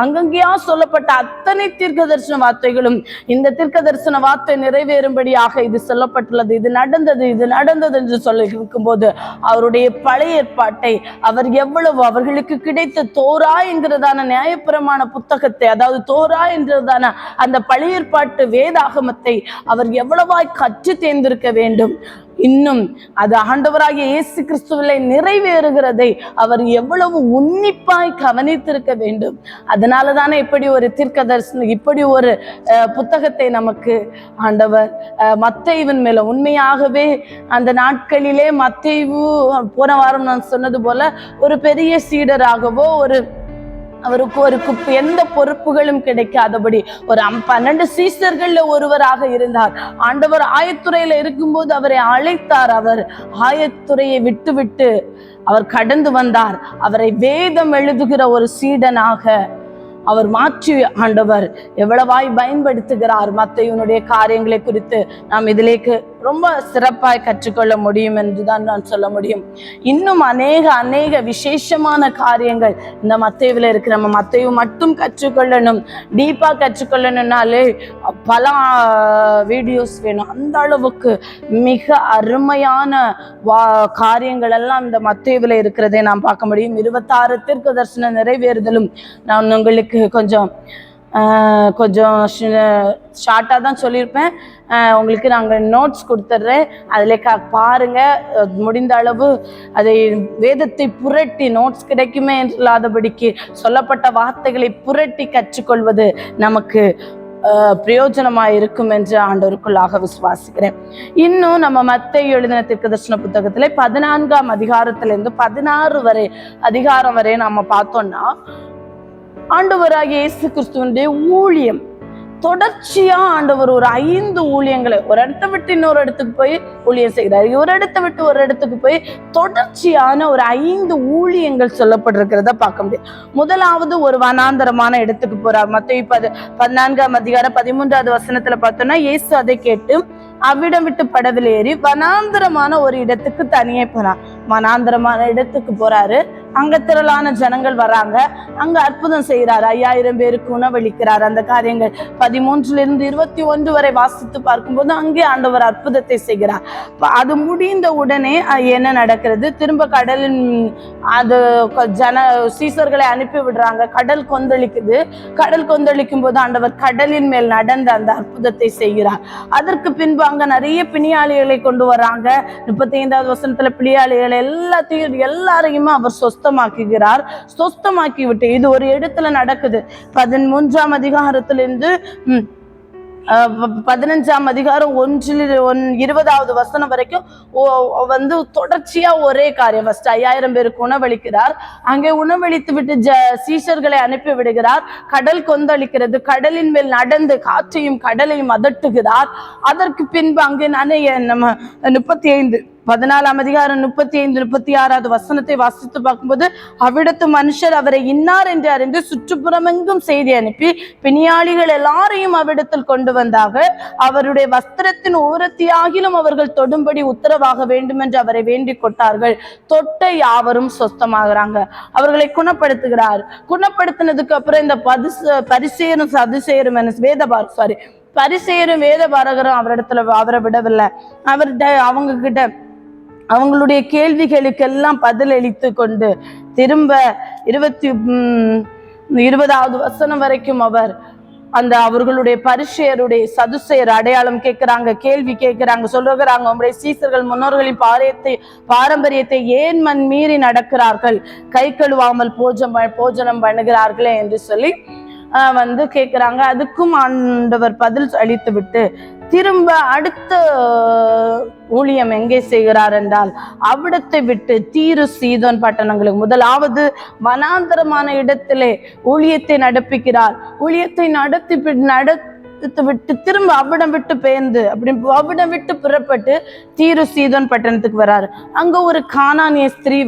அங்கங்கேயா சொல்லப்பட்ட அத்தனை தீர்க்க தரிசன வார்த்தைகளும் இந்த தீர்க்க தரிசன வார்த்தை நிறைவேறும்படியாக இது சொல்லப்பட்டுள்ளது. இது நடந்தது என்று சொல்லி இருக்கும்போது அவருடைய பழைய ஏற்பாட்டை அவர் எவ்வளவு அவர்களுக்கு கிடைத்த தோரா என்கிறதான நியாயப்பிரமாண புத்தகத்தை, அதாவது தோரா என்கிறதான அந்த பழைய ஏற்பாட்டு வேதாகமத்தை அவர் எவ்வளவாய் கற்று தேர்ந்திருக்க வேண்டும். இன்னும் அது ஆண்டவராகிய இயேசு கிறிஸ்துவிலே நிறைவேறுகிறதை அவர் எவ்வளவு உன்னிப்பாய் கவனித்திருக்க வேண்டும். அதனால தானே இப்படி ஒரு தீர்க்க தரிசனம், இப்படி ஒரு புத்தகத்தை நமக்கு ஆண்டவர் மத்தேயுவின் மேல உண்மையாகவே அந்த நாட்களிலே மத்தேயு போன வாரம் நான் சொன்னது போல ஒரு பெரிய சீடராகவோ அவருக்கு எந்த பொறுப்புகளும் கிடைக்காதபடி ஒரு 12 சீஷர்கள்ல ஒருவராக இருந்தார். ஆண்டவர் ஆயத்துறையில இருக்கும்போது அவரை அழைத்தார். அவர் ஆயத்துறையை விட்டு அவர் கடந்து வந்தார். அவரை வேதம் எழுதுகிற ஒரு சீடனாக அவர் மாற்றி ஆண்டவர் எவ்வளவாய் பயன்படுத்துகிறார். மத்தேயுனுடைய காரியங்களை குறித்து நாம் இதிலேக்கு ரொம்ப சிறப்பாய் கற்றுக்கொள்ள முடியும் என்றுதான் நான் சொல்ல முடியும். இன்னும் அநேக விசேஷமான காரியங்கள் இந்த மத்தேயுவில் இருக்கு. நம்ம மத்தேயு மட்டும் கற்றுக்கொள்ளணும், டீப்பா கற்றுக்கொள்ளணும்னாலே பல வீடியோஸ் வேணும். அந்த அளவுக்கு மிக அருமையான காரியங்கள் எல்லாம் இந்த மத்தேயுவில் இருக்கிறதை நாம் பார்க்க முடியும். 26 தீர்க்க தரிசன நிறைவேறுதலும் நான் உங்களுக்கு கொஞ்சம் ஷார்ட்டாக தான் சொல்லியிருப்பேன். உங்களுக்கு நாங்கள் நோட்ஸ் கொடுத்துட்றேன், அதில் பாருங்க. முடிந்த அளவு அதை வேதத்தை புரட்டி, நோட்ஸ் கிடைக்குமே இல்லாதபடிக்கு சொல்லப்பட்ட வார்த்தைகளை புரட்டி கற்றுக்கொள்வது நமக்கு பிரயோஜனமாக இருக்கும் என்று ஆண்டவருக்குள்ளாக விசுவாசிக்கிறேன். இன்னும் நம்ம மத்தேயு எழுதின தீர்க்க தரிசன புத்தகத்திலே 14ஆம் அதிகாரத்திலிருந்து 16 வரை அதிகாரம் வரை நம்ம பார்த்தோம்னா ஆண்டவராகிய இயேசு கிறிஸ்துவனுடைய ஊழியம் தொடர்ச்சியா ஆண்டவர் ஒரு 5 ஊழியங்களை ஒரு இடத்தை விட்டு இன்னொரு இடத்துக்கு போய் ஊழியம் செய்கிறார். ஒரு இடத்தை விட்டு ஒரு இடத்துக்கு போய் தொடர்ச்சியான ஒரு 5 ஊழியங்கள் சொல்லப்பட்டிருக்கிறத பார்க்க முடியும். முதலாவது ஒரு வனாந்தரமான இடத்துக்கு போறார். மத்தேயு 14ஆம் அதிகாரம் 13வது வசனத்துல பார்த்தோம்னா, இயேசு அதை கேட்டு அவ்விடம் விட்டு படவில் ஏறி வனாந்தரமான ஒரு இடத்துக்கு தனியே போறார். வனாந்தரமான இடத்துக்கு போறாரு. அங்க திரளான ஜனங்கள் வராங்க. அங்க அற்புதம் செய்யறாரு. 5000 பேருக்கு உணவளிக்கிறார். அந்த காரியங்கள் 13 21 வரை வாசித்து பார்க்கும்போது அங்கே ஆண்டவர் அற்புதத்தை செய்கிறார். அது முடிந்த உடனே என்ன நடக்கிறது? திரும்ப கடலின் அது சீசர்களை அனுப்பி விடுறாங்க. கடல் கொந்தளிக்குது. கடல் கொந்தளிக்கும் போது ஆண்டவர் கடலின் மேல் நடந்த அந்த அற்புதத்தை செய்கிறார். அதற்கு பின்பு அங்க நிறைய பிணியாளிகளை கொண்டு வராங்க. 35வது வசனத்துல பிணியாளிகளை எல்லாரையுமே அவர் சொஸ்தமாக்குகிறார். சொஸ்தமாக்கி விட்டு இது ஒரு இடத்துல நடக்குது. 13ஆம் அதிகாரத்திலிருந்து 15ஆம் அதிகாரம் 20வது வசனம் வரைக்கும் தொடர்ச்சியா ஒரே காரியம். 5000 பேருக்கு உணவளிக்கிறார். அங்கே உணவளித்து விட்டு சீஷர்களை அனுப்பி விடுகிறார். கடல் கொந்தளிக்கிறது. கடலின் மேல் நடந்து காற்றையும் கடலையும் அதட்டுகிறார். அதற்கு பின்பு அங்கே நம்ம 14ஆம் அதிகாரம் 35 36வது வசனத்தை வாசித்து பார்க்கும்போது, அவ்விடத்து மனுஷர் அவரை இன்னார் என்று அறிந்து சுற்றுப்புறமெங்கும் செய்தி அனுப்பி பிணியாளிகள் எல்லாரையும் அவ்விடத்தில் கொண்டு வந்தாக அவருடைய வஸ்திரத்தின் ஓரத்தியாகிலும் அவர்கள் தொடும்படி உத்தரவாக வேண்டும் என்று அவரை வேண்டிக் கொண்டார்கள். தொட்ட யாவரும் சொஸ்தமாகறாங்க. அவர்களை குணப்படுத்துகிறார். குணப்படுத்தினதுக்கு அப்புறம் இந்த பரிசேரும் சதுசேரும் பரிசேரும் வேத பாரகரும் அவரை விடவில்லை. அவங்க கிட்ட அவங்களுடைய கேள்விகளுக்கெல்லாம் பதிலளித்து கொண்டு திரும்ப 20வது வசனம் வரைக்கும் அவர்களுடைய பரிசேயருடைய சதுசேயர் அடையாளம் கேட்கிறாங்க, கேள்வி கேட்கிறாங்க, சொல்லுகிறாங்க, உங்களுடைய சீசர்கள் முன்னோர்களின் பாரம்பரியத்தை ஏன் மீறி நடக்கிறார்கள், கை கழுவாமல் போஜனம் பண்ணுகிறார்களே என்று சொல்லி கேட்கிறாங்க. அதுக்கும் ஆண்டவர் பதில் அளித்து விட்டு திரும்ப அடுத்த ஊழியம் எங்கே செய்கிறார் என்றால் அவ்விடத்தை விட்டு தீரு சீதோன் பட்டணங்களுக்கு, முதலாவது வனாந்தரமான இடத்திலே ஊழியத்தை நடப்பிக்கிறார். ஊழியத்தை நடத்தி விட்டு திரும்ப அவ்விடம் விட்டு பெயர்ந்து அவ்விடம் விட்டு புறப்பட்டு தீரு சீதோன் பட்டணத்துக்கு வராரு. அங்க ஒரு கானானிய ஸ்திரீ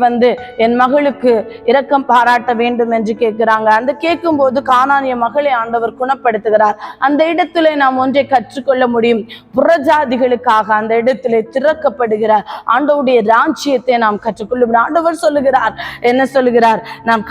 என் மகளுக்கு இரக்கம் பாராட்ட வேண்டும் என்று கேட்கிறாங்க. அந்த கேட்கும் போது கானானிய மகளை ஆண்டவர் குணப்படுத்துகிறார். அந்த இடத்துல நாம் ஒன்றை கற்றுக்கொள்ள முடியும். புறஜாதிகளுக்காக அந்த இடத்திலே திறக்கப்படுகிற ஆண்டவருடைய ராஜ்யத்தை நாம் கற்றுக்கொள்ள முடியும். ஆண்டவர் சொல்லுகிறார், என்ன சொல்லுகிறார்? நாம்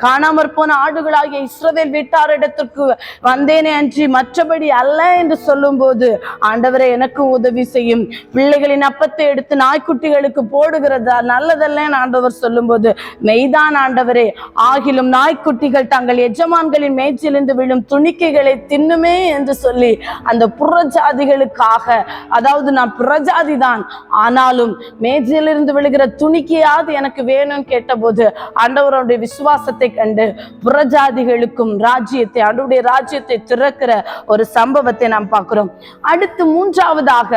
காணாமற் போன ஆடுகளாகிய இஸ்ரவேல் வீட்டாரிடத்திற்கு வந்தேனே அன்றி மற்றபடி அல்ல என்று சொல்லும் போது, ஆண்டவரை எனக்கு உதவி செய்யும், பிள்ளைகளின் அப்பத்தை எடுத்து நாய்க்குட்டிகளுக்கு போடுகிறதா நல்லதல்ல ஆண்டவர் சொல்லும் போது, மெய்தான் ஆண்டவரே, ஆகிலும் நாய்க்குட்டிகள் தங்கள் எஜமான்களின் மேய்ச்சிலிருந்து விழும் துணிக்கைகளை தின்னுமே என்று சொல்லி அந்த புறஜாதிகளுக்காக, அதாவது நான் புறஜாதி தான், ஆனாலும் மேய்ச்சிலிருந்து விழுகிற துணிக்கையாவது எனக்கு வேணும்னு கேட்டபோது ஆண்டவருடைய விசுவாசத்தை கண்டு புறஜாதிகளுக்கும் ராஜ்யத்தை, ஆண்டவருடைய ராஜ்யத்தை திறக்கிற ஒரு சம்பவத்தை நாம் பார்க்கிறோம். அடுத்து 3ஆவதாக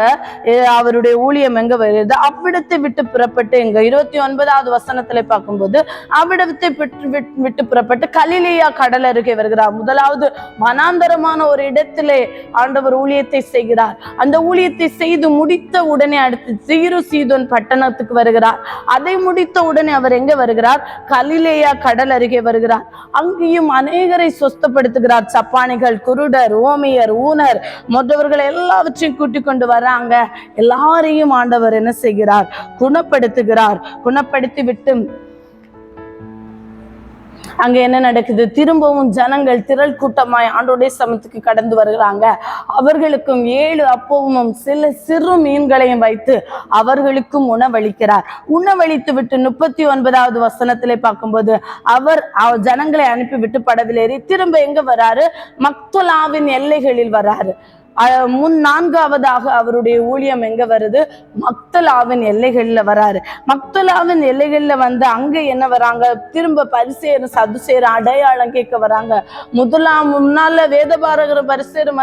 அவருடைய ஊழியம் எங்க வருது? அவ்விடத்தை விட்டு புறப்பட்டு எங்க 29வது வசனத்துல பார்க்கும்போது அவ்விடத்தை விட்டு புறப்பட்டு கலிலேயா கடல் அருகே வருகிறார். முதலாவது வனாந்தரமான ஒரு இடத்திலே ஆண்டவர் ஊழியத்தை செய்கிறார். அந்த ஊழியத்தை செய்து முடித்த உடனே அடுத்து தீரு சீதோன் பட்டணத்துக்கு வருகிறார். அதை முடித்த உடனே அவர் எங்க வருகிறார்? கலிலேயா கடல் அருகே வருகிறார். அங்கேயும் அநேகரை சொஸ்தப்படுத்துகிறார். சப்பானிகள், குருடர், ஓமியர், ஊனர் மற்றவர்கள் எல்லாவற்றையும் கூட்டிக் கொண்டு வராங்க. எல்லாரையும் ஆண்டவர் என்ன செய்கிறார்? குணப்படுத்துகிறார். குணப்படுத்தி விட்டு அங்க என்ன நடக்குது? திரும்பவும் ஜனங்கள் திரள் கூட்டமாய் ஆண்டோடைய சமத்துக்கு கடந்து வருகிறாங்க. அவர்களுக்கும் 7 அப்பவும் சில சிறு மீன்களையும் வைத்து அவர்களுக்கும் உணவளிக்கிறார். உணவளித்து விட்டு 39வது வசனத்திலே பார்க்கும்போது அவர் ஜனங்களை அனுப்பிவிட்டு படவில் ஏறி திரும்ப எங்க வராரு? மக்தலாவின் எல்லைகளில் வராரு. 4ஆவதாக அவருடைய ஊழியம் எங்க வருது? மக்தலாவின் எல்லைகள்ல வராரு. மக்தலாவின் எல்லைகள்ல அங்க என்ன வராங்க? திரும்ப பரிசேரும் சதுசேரும் அடையாளம் கேட்க வராங்க. முன்னால வேதபாரகரும் பரிசேரும்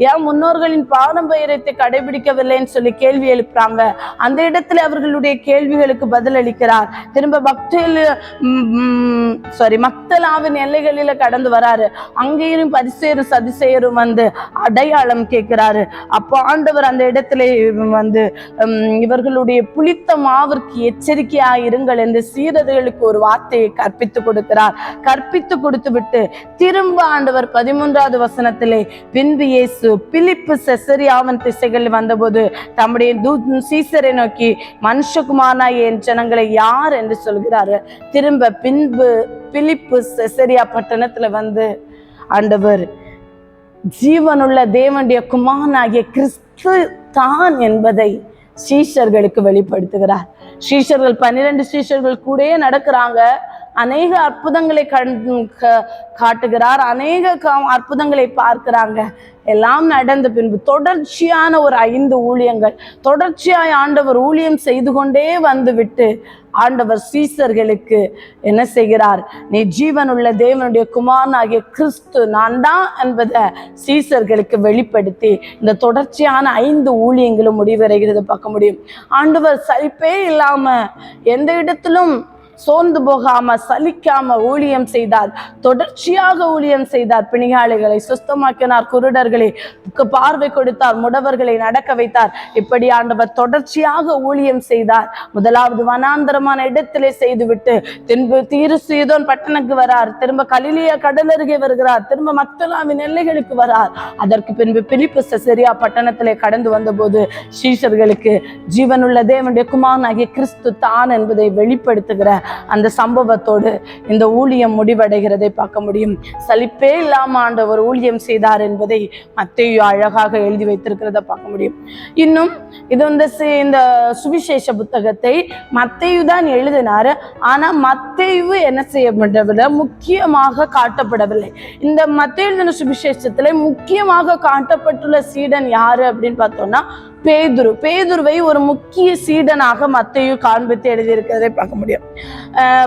ஏன் முன்னோர்களின் பாரம்பரியத்தை கடைபிடிக்கவில்லைன்னு சொல்லி கேள்வி எழுப்புறாங்க. அந்த இடத்துல அவர்களுடைய கேள்விகளுக்கு பதில் அளிக்கிறார். திரும்ப மக்தலாவின் எல்லைகளில கடந்து வராரு. அங்கேயும் பரிசேரும் சதுசேரும் அடையாளம் கேட்கிறாரு. அப்போ ஆண்டவர் அந்த இடத்துல வந்து இவர்களுடைய புளித்த மாவிற்கு எச்சரிக்கையா இருங்கள் என்று சீடர்களுக்கு ஒரு வார்த்தையை கற்பித்து கொடுக்கிறார். கற்பித்து கொடுத்து விட்டு திரும்ப ஆண்டவர் 13வது வசனத்திலே, பின்பு இயேசு பிலிப்பு செசரியாவின் திசைகளில் வந்தபோது தம்முடைய சீசரை நோக்கி, மனுஷகுமாரனாகிய என் ஜனங்களை யார் என்று சொல்கிறாரு. திரும்ப பின்பு பிலிப்பு செசரியா பட்டணத்துல வந்து ஆண்டவர் ஜீவனுள்ள தேவனுடைய குமாரனாகிய கிறிஸ்து தான் என்பதை சீஷர்களுக்கு வெளிப்படுத்துகிறார். சீஷர்கள் 12 சீஷர்கள் கூட நடக்கிறாங்க. அநேக அற்புதங்களை காட்டுகிறார். அநேக அற்புதங்களை பார்க்கிறாங்க. எல்லாம் நடந்த பின்பு தொடர்ச்சியான ஒரு 5 ஊழியங்கள் தொடர்ச்சியாய் ஆண்டவர் ஊழியம் செய்து கொண்டே வந்து விட்டு ஆண்டவர் சீசர்களுக்கு என்ன செய்கிறார்? நீ ஜீவனுள்ள தேவனுடைய குமாரனாகிய கிறிஸ்து நான் தான் என்பதை சீசர்களுக்கு வெளிப்படுத்தி இந்த தொடர்ச்சியான 5 ஊழியங்களும் முடிவடைகிறது பார்க்க முடியும். ஆண்டவர் சலிப்பே இல்லாம எந்த இடத்திலும் சோர்ந்து போகாம சலிக்காம ஊழியம் செய்தார். தொடர்ச்சியாக ஊழியம் செய்தார். பிணியாளிகளை சுஸ்தமாக்கினார், குருடர்களை பார்வை கொடுத்தார், முடவர்களை நடக்க வைத்தார். இப்படி ஆண்டவர் தொடர்ச்சியாக ஊழியம் செய்தார். முதலாவது வனாந்தரமான இடத்திலே செய்துவிட்டு திரும்ப தீரு சீதோன் பட்டணத்துக்கு வரார். திரும்ப கலிலியா கடல் அருகே வருகிறார். திரும்ப மக்தலாவின் எல்லைகளுக்கு வரார். அதற்கு பின்பு பிலிப்பு செசரியா பட்டணத்திலே கடந்து வந்த போது சீஷர்களுக்கு ஜீவனுள்ள தேவனுடைய குமாரனாகிய கிறிஸ்து தான் என்பதை வெளிப்படுத்துகிற அந்த சம்பவத்தோடு இந்த ஊழியம் முடிவடைகிறதை பார்க்க முடியும். சலிப்பே இல்லாம ஆண்டவர் ஊழியம் செய்தார் என்பதை மத்தேயு அழகாக எழுதி வைத்திருக்கிறத பார்க்க முடியும். இன்னும் இது வந்து இந்த சுவிசேஷ புத்தகத்தை மத்தேயு தான் எழுதினாரு. ஆனா மத்தேயு என்ன செய்யப்படவில்லை, முக்கியமாக காட்டப்படவில்லை. இந்த மத்தேயு எழுதின சுவிசேஷத்துல முக்கியமாக காட்டப்பட்டுள்ள சீடன் யாரு அப்படின்னு பார்த்தோம்னா பேதுரு. பேதுருவை ஒரு முக்கிய சீடனாக மத்தேயு காண்பித்து எழுதியிருக்கிறதை பார்க்க முடியும்.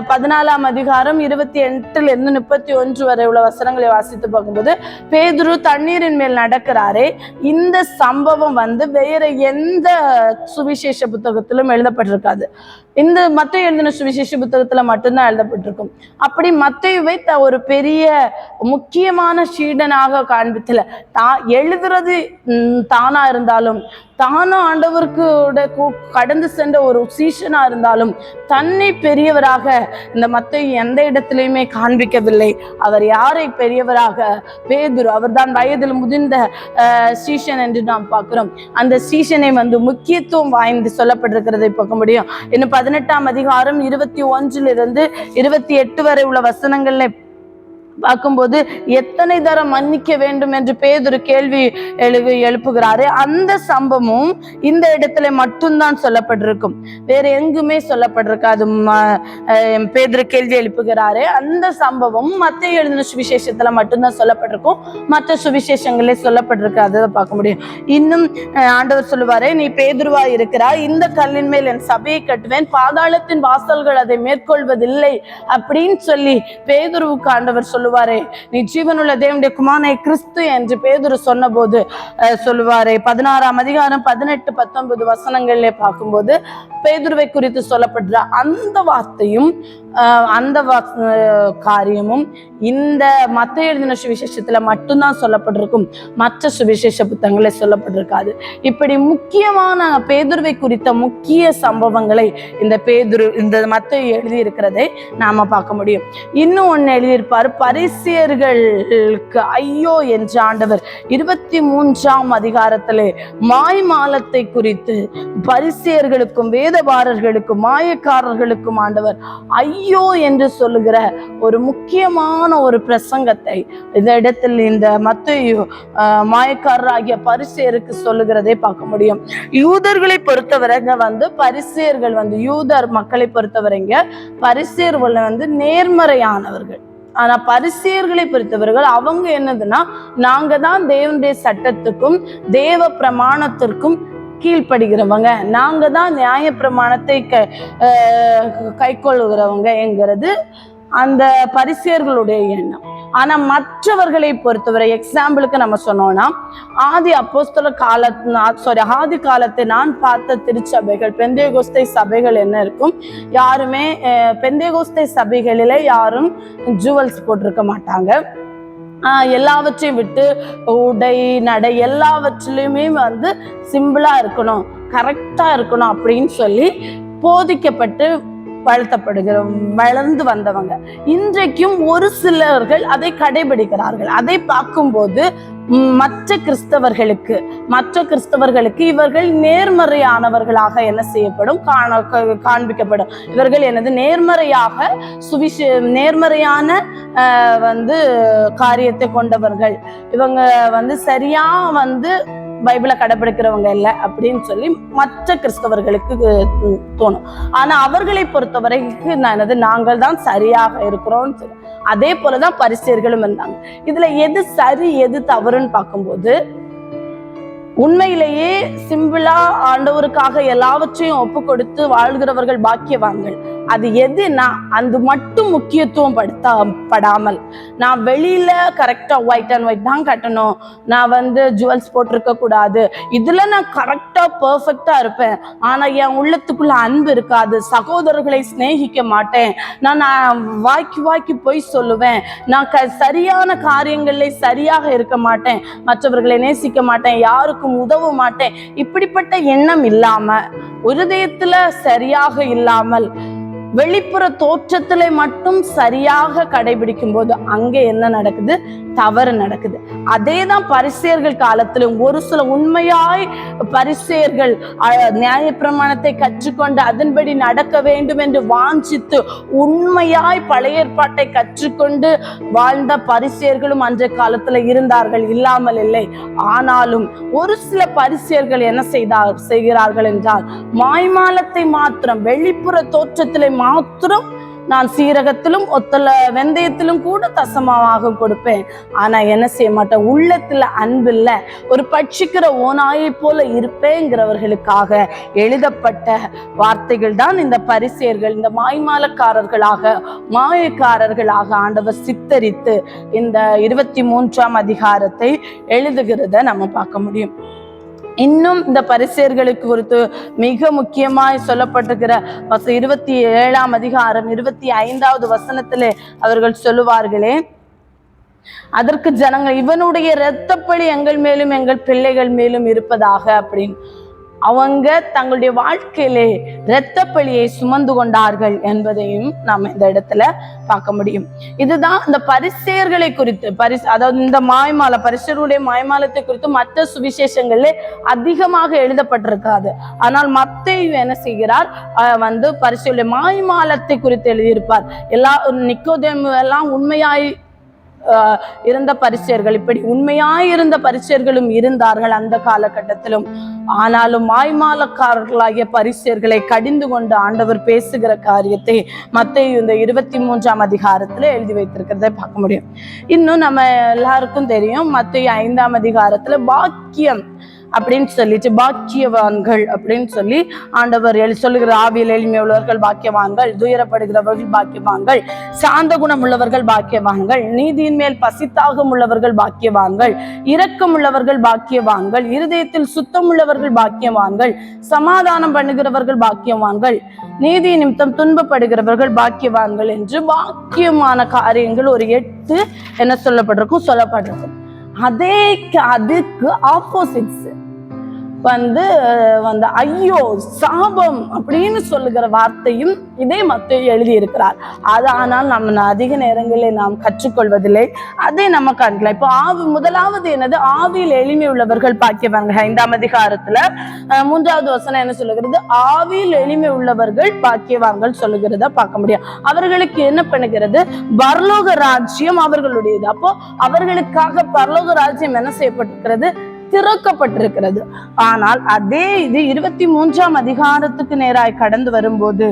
14ஆம் அதிகாரம் 28 - 31 வரை உள்ள வசனங்களை வாசித்து பார்க்கும்போது பேதுரு தண்ணீரின் மேல் நடக்கிறாரே. இந்த சம்பவம் வந்து வேற எந்த சுவிசேஷ புத்தகத்திலும் எழுதப்பட்டிருக்காது. இந்த மத்தேயு எழுதின சுவிசேஷ புத்தகத்துல மட்டும்தான் எழுதப்பட்டிருக்கும். அப்படி மத்தேயுவை ஒரு பெரிய முக்கியமான சீடனாக காண்பித்துல எழுதுறது தானா இருந்தாலும், தானும் ஆண்டவருக்கு கடந்து சென்ற ஒரு சீஷனா இருந்தாலும் தன்னை பெரியவராக இந்த மத்தேயு எந்த இடத்திலையுமே காண்பிக்கவில்லை. அவர் யாரை பெரியவராக? பேதுரு. அவர்தான் வயதில் முதிர்ந்த சீஷன் என்று நாம் பார்க்கிறோம். அந்த சீஷனை வந்து முக்கியத்துவம் வாய்ந்து சொல்லப்பட்டிருக்கிறதை பார்க்க முடியும். இன்னும் 18ஆம் அதிகாரம் 21 - 28 வரை உள்ள வசனங்கள்ல பார்க்கும்போது எத்தனை தரம் மன்னிக்க வேண்டும் என்று பேதுரு கேள்வி எழுப்புகிறாரு. அந்த சம்பவம் இந்த இடத்துல மட்டும்தான் சொல்லப்பட்டிருக்கும், வேற எங்குமே சொல்லப்பட்டிருக்காது. பேதுரு கேள்வி எழுப்புகிறாரு. அந்த சம்பவம் மத்தேயு எழுதின சுவிசேஷத்துல மட்டும்தான் சொல்லப்பட்டிருக்கும், மற்ற சுவிசேஷங்களே சொல்லப்பட்டிருக்காது. அதை பார்க்க முடியும். இன்னும் ஆண்டவர் சொல்லுவாரு, நீ பேதுருவா இருக்கிறாய், இந்த கல்லின் மேல் என் சபையை கட்டுவேன், பாதாளத்தின் வாசல்கள் அதை மேற்கொள்வதில்லை அப்படின்னு சொல்லி பேதுருவுக்கு ஆண்டவர் சொல்லுவாரு, நீ ஜீவனுள்ள தேவனுடைய குமாரனாகிய கிறிஸ்து என்று பேதுரு சொன்ன போது சொல்லுவாரு. 16ஆம் அதிகாரம் 18 - 19 வசனங்களிலே பார்க்கும்போது பேதுருவை குறித்து சொல்லப்படுற அந்த வார்த்தையும் அந்த காரியமும் இந்த மத்தேயு எழுதின சுவிசேஷத்துல மட்டும்தான் சொல்லப்பட்டிருக்கும், மற்ற சுவிசேஷ புத்தகங்களே சொல்லப்பட்டிருக்காது. இப்படி முக்கியமான பேதுருவை குறித்த முக்கிய சம்பவங்களை இந்த மத்தேயு எழுதி இருக்கிறதை நாம பார்க்க முடியும். இன்னும் ஒன்னு எழுதியிருப்பாரு, பரிசேயர்களுக்கு ஐயோ என்று ஆண்டவர் 23ஆம் அதிகாரத்திலே மாய்மாலத்தை குறித்து பரிசேயர்களுக்கும் வேதபாரர்களுக்கும் மாயக்காரர்களுக்கும் ஆண்டவர் ஐயோ என்று சொல்லுகிற ஒரு முக்கியமான ஒரு பிரசங்கத்தை இந்த இடத்தில் இந்த மத்தேயு மாயக்காரராகிய பரிசேயருக்கு சொல்லுகிறதை பார்க்க முடியும். யூதர்களை பொறுத்தவரைங்க வந்து பரிசேயர்கள் வந்து யூதர் மக்களை பொறுத்தவரைங்க பரிசேயர்கள் வந்து நேர்மறையானவர்கள். ஆனா பரிசேயர்களை பொறுத்தவர்கள் அவங்க என்னதுன்னா, நாங்க தான் தேவனுடைய சட்டத்துக்கும் தேவ பிரமாணத்திற்கும் கீழ்ப்படுகிறவங்க, நாங்க தான் நியாய பிரமாணத்தை கை கொள்ளுகிறவங்க என்கிறது அந்த பரிசேயர்களுடைய எண்ணம். ஆனா மற்றவர்களை பொறுத்தவரை எக்ஸாம்பிளுக்கு நம்ம சொன்னோம்னா, ஆதி காலத்தை நான் பார்த்த திருச்சபைகள் பெந்தேகோஸ்தை சபைகள் என்ன இருக்கும், யாருமே பெந்தேகோஸ்தை சபைகளிலே யாரும் ஜுவல்ஸ் போட்டிருக்க மாட்டாங்க. எல்லாவற்றையும் விட்டு உடை நடை எல்லாவற்றிலுமே வந்து சிம்பிளா இருக்கணும், கரெக்டா இருக்கணும் அப்படின்னு சொல்லி போதிக்கப்பட்டு வளர்ந்து வந்தவங்க. இன்றைக்கும் ஒரு சிலர்கள் அதை கடைபிடிக்கிறார்கள். அதை பார்க்கும்போது மற்ற கிறிஸ்தவர்களுக்கு இவர்கள் நேர்மறையானவர்களாக என்ன செய்யப்படும், காண்பிக்கப்படும். இவர்கள் எனது நேர்மறையாக நேர்மறையான வந்து காரியத்தை கொண்டவர்கள், இவங்க வந்து சரியா வந்து பைபிளை கடைபிடிக்கிறவங்க இல்லை அப்படின்னு சொல்லி மற்ற கிறிஸ்தவர்களுக்கு தோணும். ஆனா அவர்களை பொறுத்தவரைக்கு நாங்கள் தான் சரியாக இருக்கிறோம்னு சொல்லி அதே போலதான் பரிசேயர்களும் இருந்தாங்க. இதுல எது சரி எது தவறுன்னு பார்க்கும்போது உண்மையிலேயே சிம்பிளா ஆண்டவருக்காக எல்லாவற்றையும் ஒப்பு கொடுத்து வாழ்கிறவர்கள் பாக்கியவான்கள். அது எதுனா அது மட்டும் முக்கியத்துவம் படாமல், நான் வெளியில கரெக்டா ஒயிட் அண்ட் ஒயிட் தான் கட்டணும், நான் வந்து ஜுவல்ஸ் போட்டிருக்க கூடாது, இதுல நான் கரெக்டா பெர்ஃபெக்டா இருப்பேன், ஆனா என் உள்ளத்துக்குள்ள அன்பு இருக்காது, சகோதரர்களை சிநேகிக்க மாட்டேன், நான் வாய்க்கு போய் சொல்லுவேன், நான் சரியான காரியங்களை சரியாக இருக்க மாட்டேன், மற்றவர்களை நேசிக்க மாட்டேன், யாருக்கும் உதவ மாட்டேன், இப்படிப்பட்ட எண்ணம் இல்லாம இருதயத்துல சரியாக இல்லாமல் வெளிப்புற தோற்றத்திலே மட்டும் சரியாக கடைபிடிக்கும் போது அங்கே என்ன நடக்குது, தவறு நடக்குது. அதேதான் பரிசேயர்கள் காலத்திலும் ஒரு சில உண்மையாய் பரிசேயர்கள் நியாயப்பிரமாணத்தை கற்றுக்கொண்டு அதன்படி நடக்க வேண்டும் என்று வாஞ்சித்து உண்மையாய் பழைய ஏற்பாட்டை கற்றுக்கொண்டு வாழ்ந்த பரிசேயர்களும் அன்றைய காலத்துல இருந்தார்கள், இல்லாமல் இல்லை. ஆனாலும் ஒரு சில பரிசேயர்கள் என்ன செய்கிறார்கள் என்றால் மாய்மாலத்தை மாத்திரம், வெளிப்புற தோற்றத்திலே மாத்திரம், நான் சீரகத்திலும் வெந்தயத்திலும் கூட தசமமாக கொடுப்பேன், ஆனா என்ன செய்ய மாட்டேன், உள்ளத்துல அன்பு இல்ல, ஒரு பட்சிக்கிற ஓநாயை போல இருப்பேங்கிறவர்களுக்காக எழுதப்பட்ட வார்த்தைகள் தான் இந்த பரிசேயர்கள் இந்த மாயக்காரர்களாக ஆண்டவர் சித்தரித்து இந்த 23ஆம் அதிகாரத்தை எழுதுகிறத நம்ம பார்க்க முடியும். இன்னும் இந்த பரிசேயர்களுக்கு குறித்து மிக முக்கியமாய் சொல்லப்பட்டிருக்கிற 27ஆம் அதிகாரம் 25வது வசனத்திலே அவர்கள் சொல்லுவார்களே, அதற்கு ஜனங்கள் இவனுடைய இரத்தப்பழி எங்கள் மேலும் எங்கள் பிள்ளைகள் மேலும் இருப்பதாக அப்படின்னு அவங்க தங்களுடைய வாழ்க்கையிலே இரத்தப்பழியை சுமந்து கொண்டார்கள் என்பதையும் நாம் இந்த இடத்துல பார்க்க முடியும். இதுதான் இந்த பரிசேயர்களை குறித்து அதாவது இந்த பரிசேயருடைய மாய்மாலத்தை குறித்து மற்ற சுவிசேஷங்கள்ல அதிகமாக எழுதப்பட்டிருக்காது. ஆனால் மத்தேயு என்ன செய்கிறார், வந்து பரிசேயருடைய மாய்மாலத்தை குறித்து எழுதியிருப்பார். நிக்கோதேமு எல்லாம் உண்மையாய் இருந்த பரிசேயர்கள், இப்படி உண்மையாயிருந்த பரிசேயர்களும் இருந்தார்கள் அந்த காலகட்டத்திலும். ஆனாலும் மாய்மாலக்காரர்களாகிய பரிசேயர்களை கடிந்து கொண்டு ஆண்டவர் பேசுகிற காரியத்தை மத்தேயு இந்த 23ஆம் அதிகாரத்துல எழுதி வைத்திருக்கிறதை பார்க்க முடியும். இன்னும் நம்ம எல்லாருக்கும் தெரியும், மத்தேயு 5ஆம் அதிகாரத்துல பாக்கியம் அப்படின்னு சொல்லிட்டு பாக்கியவான்கள் அப்படின்னு சொல்லி ஆண்டவர் சொல்லுகிற, ஆவியில் எளிமை உள்ளவர்கள் பாக்கியவான்கள், துயரப்படுகிறவர்கள் பாக்கியவான்கள், சாந்த குணம் உள்ளவர்கள் பாக்கியவான்கள், நீதியின் மேல் பசித்தாகம் உள்ளவர்கள் பாக்கியவான்கள், இரக்கம் உள்ளவர்கள் பாக்கியவான்கள், இருதயத்தில் சுத்தம் உள்ளவர்கள் பாக்கியவான்கள், சமாதானம் பண்ணுகிறவர்கள் பாக்கியவான்கள், நீதி நிமித்தம் துன்பப்படுகிறவர்கள் பாக்கியவான்கள் என்று பாக்கியமான காரியங்கள் ஒரு 8 என்ன சொல்லப்பட்டிருக்கும். அதுக்கு ஆப்போசிட்ஸ் வந்து ஐயோ சாபம் அப்படின்னு சொல்லுகிற வார்த்தையும் இதே மத்தேயு எழுதி இருக்கிறார். அது ஆனால் நம்ம அதிக நேரங்களில் நாம் கற்றுக்கொள்வதில்லை, அதை நம்ம காண்கலாம். இப்போ முதலாவது என்னது, ஆவியில் எளிமை உள்ளவர்கள் பாக்கியவான்கள். 5ஆம் அதிகாரத்துல 3வது வசனம் என்ன சொல்லுகிறது, ஆவியில் எளிமை உள்ளவர்கள் பாக்கியவான்கள் சொல்லுகிறத பார்க்க முடியும். அவர்களுக்கு என்ன பண்ணுகிறது, பரலோக ராஜ்யம் அவர்களுடையது. அப்போ அவர்களுக்காக பரலோக ராஜ்யம் என்ன செய்யப்பட்டிருக்கிறது, திறக்கப்பட்டிருக்கிறது. ஆனால் அதே இது 23ஆம் அதிகாரத்துக்கு நேராய் கடந்து வரும்போது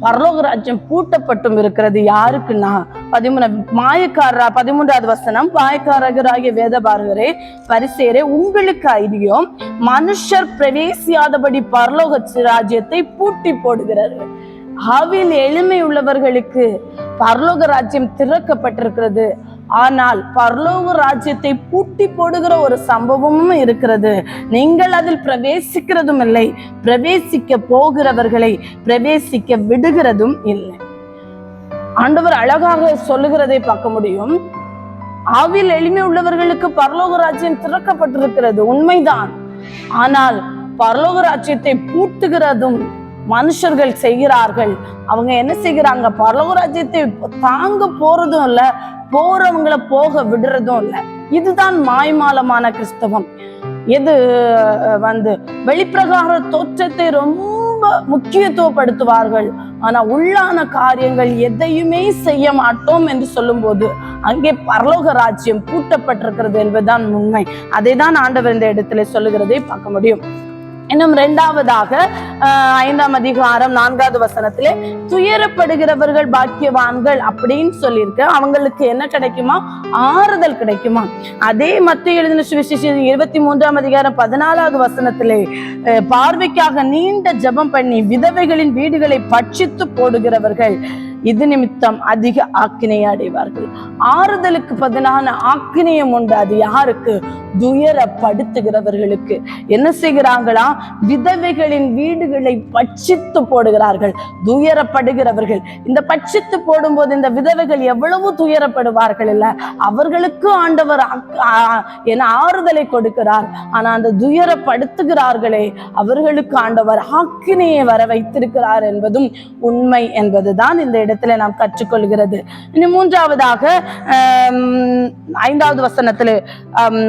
பரலோக ராஜ்யம் பூட்டப்பட்டும் இருக்கிறது. யாருக்குன்னா 13வது வசனம், மாயக்காரராகிய வேதபாரகரே பரிசேயரே உங்களுக்கு ஐதியம், மனுஷர் பிரவேசியாதபடி பரலோக ராஜ்யத்தை பூட்டி போடுகிறார்கள். ஆவியில் எளிமை உள்ளவர்களுக்கு பரலோக ராஜ்யம் திறக்கப்பட்டிருக்கிறது. ஆனால் பரலோக ராஜ்யத்தை பூட்டி போடுகிற ஒரு சம்பவமும் இருக்கிறது. நீங்கள் அதில் பிரவேசிக்கிறதும் இல்லை, பிரவேசிக்க போகிறவர்களை பிரவேசிக்க விடுகிறதும் இல்லை. ஆண்டவர் அழகாக சொல்லுகிறதை பார்க்க முடியும். ஆவியில் எளிமை உள்ளவர்களுக்கு பரலோக ராஜ்யம் திறக்கப்பட்டிருக்கிறது, உண்மைதான். ஆனால் பரலோக ராஜ்யத்தை பூட்டுகிறதும் மனுஷர்கள் செய்கிறார்கள். அவங்க என்ன செய்கிறாங்க? பரலோக ராஜ்யத்தை தாங்க போறதும் இல்ல, போறவங்களை போக விடுறதும் இல்ல. இதுதான் மாய்மாலமான கிறிஸ்தவம். எது வெளிப்பிரகார தோற்றத்தை ரொம்ப முக்கியத்துவப்படுத்துவார்கள், ஆனா உள்ளான காரியங்கள் எதையுமே செய்ய மாட்டோம் என்று சொல்லும் போது அங்கே பரலோக ராஜ்யம் பூட்டப்பட்டிருக்கிறது என்பதுதான் உண்மை. அதை தான் ஆண்டவர் இந்த இடத்துல சொல்லுகிறதை பார்க்க முடியும். இன்னும் 2வது 5ஆம் அதிகாரம் 4வது வசனத்திலே துயரப்படுகிறவர்கள் பாக்கியவான்கள் அப்படின்னு சொல்லியிருக்கு. அவங்களுக்கு என்ன கிடைக்குமா? ஆறுதல் கிடைக்குமா? அதே மத்தேயு எழுதின சுவிசேஷம் 23ஆம் அதிகாரம் 14வது வசனத்திலே பார்வைக்காக நீண்ட ஜெபம் பண்ணி விதவைகளின் வீடுகளை பட்சித்து போடுகிறவர்கள் இது நிமித்தம் அதிக ஆக்கினையை அடைவார்கள். ஆறுதலுக்கு பதிலான ஆக்கினையம் உண்டு. அது யாருக்கு? துயரப்படுத்துகிறவர்களுக்கு. என்ன செய்கிறாங்களா? விதவைகளின் வீடுகளை பட்சித்து போடுகிறார்கள். துயரப்படுகிறவர்கள் இந்த பட்சித்து போடும்போது இந்த விதவைகள் எவ்வளவு துயரப்படுவார்கள் இல்ல? அவர்களுக்கு ஆண்டவர் ஆறுதலை கொடுக்கிறார். ஆனா அந்த துயரப்படுத்துகிறார்களே அவர்களுக்கு ஆண்டவர் ஆக்கினையை வர வைத்திருக்கிறார் என்பதும் உண்மை என்பதுதான் இந்த இடத்துல நாம் கற்றுக்கொள்கிறது. இனி 3வதாக 5வது வசனத்திலே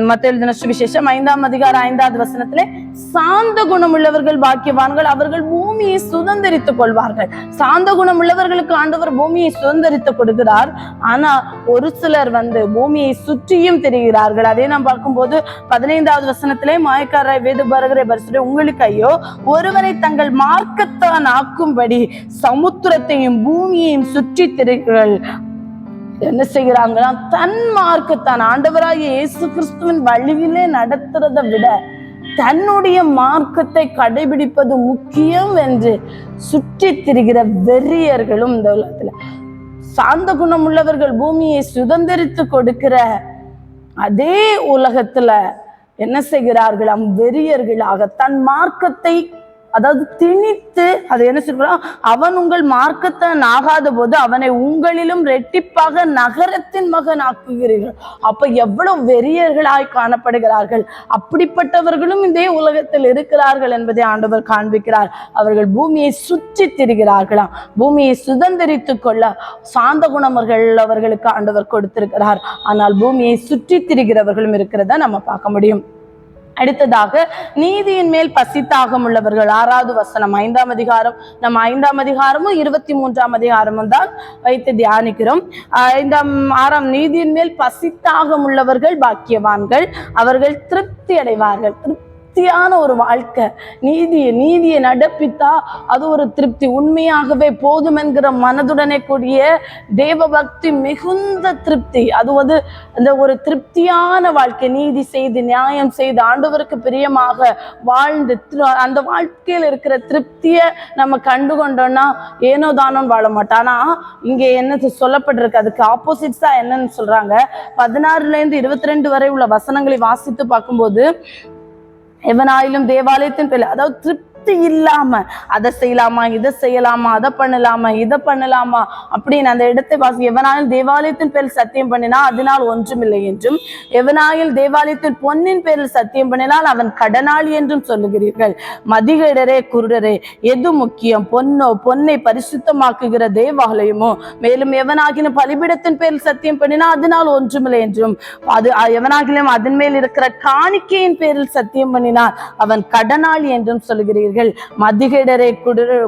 மத்தேயு எழுதின சுவிசேஷம் 5ஆம் அதிகாரம் 5வது வசனத்திலே சாந்த குணம் உள்ளவர்கள் பாக்கியவான்கள், அவர்கள் பூமியை சுதந்திரித்துக் கொள்வார்கள். சாந்த குணம் உள்ளவர்களுக்கு ஆண்டவர் பூமியை சுதந்திரித்து கொடுக்கிறார். ஆனா ஒரு சிலர் பூமியை சுற்றியும் திரிகிறார்கள். அதே நாம் பார்க்கும்போது 15வது வசனத்திலே மாயக்கார வேதபாரகரை பரிசுரை உங்களுக்கு ஐயோ, ஒருவரை தங்கள் மார்க்கத்தான் ஆக்கும்படி சமுத்திரத்தையும் பூமியையும் சுற்றி திரிகள். என்ன செய்கிறாங்களா? தன் மார்க்கத்தான் ஆண்டவராகிய இயேசு கிறிஸ்துவின் வழியிலே நடத்துறதை விட தன்னுடைய மார்க்கத்தை கடைபிடிப்பது முக்கியம் என்று சுற்றி திரிகிற வெறியர்களும் இந்த உலகத்துல. சாந்த குணம் உள்ளவர்கள் பூமியை சுதந்திரித்து கொடுக்கிற அதே உலகத்துல என்ன செய்கிறார்களாம்? வெறியர்களாக தன் மார்க்கத்தை அதாவது திணித்து அது என்ன சொல்றான்? அவன் உங்கள் மார்க்கத்தான் ஆகாத போது அவனை உங்களிலும் ரெட்டிப்பாக நகரத்தின் மகன் ஆக்குகிறீர்கள். அப்ப எவ்வளவு வெறியர்களாய் காணப்படுகிறார்கள். அப்படிப்பட்டவர்களும் இதே உலகத்தில் இருக்கிறார்கள் என்பதை ஆண்டவர் காண்பிக்கிறார். அவர்கள் பூமியை சுற்றி திரிகிறார்களாம். பூமியை சுதந்திரித்து கொள்ள சாந்த குணமர்கள் அவர்களுக்கு ஆண்டவர் கொடுத்திருக்கிறார். ஆனால் பூமியை சுற்றி திரிகிறவர்களும் இருக்கிறத நம்ம பார்க்க முடியும். அடுத்ததாக நீதியின் மேல் பசித்தாகம் உள்ளவர்கள் 6வது வசனம் 5ஆம் அதிகாரம். நம்ம 5ஆம் அதிகாரமும் 23ஆம் அதிகாரமும் தான் வைத்து தியானிக்கிறோம். 6ஆம் நீதியின் மேல் பசித்தாகம் உள்ளவர்கள் பாக்கியவான்கள், அவர்கள் திருப்தி அடைவார்கள். திருப்தியான ஒரு வாழ்க்கை, நீதியை நடப்பித்தா அது ஒரு திருப்தி. உண்மையாகவே போதும் என்கிற மனதுடனே கூடிய தேவ பக்தி மிகுந்த திருப்தி. அது அந்த ஒரு திருப்தியான வாழ்க்கை. நீதி செய்து நியாயம் செய்து ஆண்டவருக்கு பிரியமாக வாழ்ந்து அந்த வாழ்க்கையில் இருக்கிற திருப்தியை நம்ம கண்டுகொண்டோம்னா ஏனோ தானோன்னு வாழ மாட்டோம். ஆனா இங்கே என்ன சொல்லப்பட்டிருக்கு? அதுக்கு ஆப்போசிட்ஸா என்னன்னு சொல்றாங்க? 16லேருந்து 22 வரை உள்ள வசனங்களை வாசித்து பார்க்கும்போது எவனாயிலும் தேவாலயத்தின் பேர் அதாவது திருப்தி இல்லாம அதை செய்யலாமா, இதை செய்யலாமா, அதை பண்ணலாமா, இதை பண்ணலாமா அப்படின்னு அந்த இடத்தை வாசி. எவனாயில் தேவாலயத்தின் பேரில் சத்தியம் பண்ணினா அதனால் ஒன்றுமில்லை என்றும், எவனாயில் தேவாலயத்தின் பொன்னின் பேரில் சத்தியம் பண்ணினால் அவன் கடனாளி என்றும் சொல்லுகிறீர்கள். மதிகேடரே குருடரே, எது முக்கியம்? பொன்னை பரிசுத்தமாக்குகிற தேவாலயமோ? மேலும் எவனாகின பலிபீடத்தின் பேரில் சத்தியம் பண்ணினா அதனால் ஒன்றுமில்லை என்றும், எவனாகிலும் அதன் மேல் இருக்கிற காணிக்கையின் பேரில் சத்தியம் பண்ணினால் அவன் கடனாளி என்றும் சொல்லுகிறீர்கள். மதிகேடரே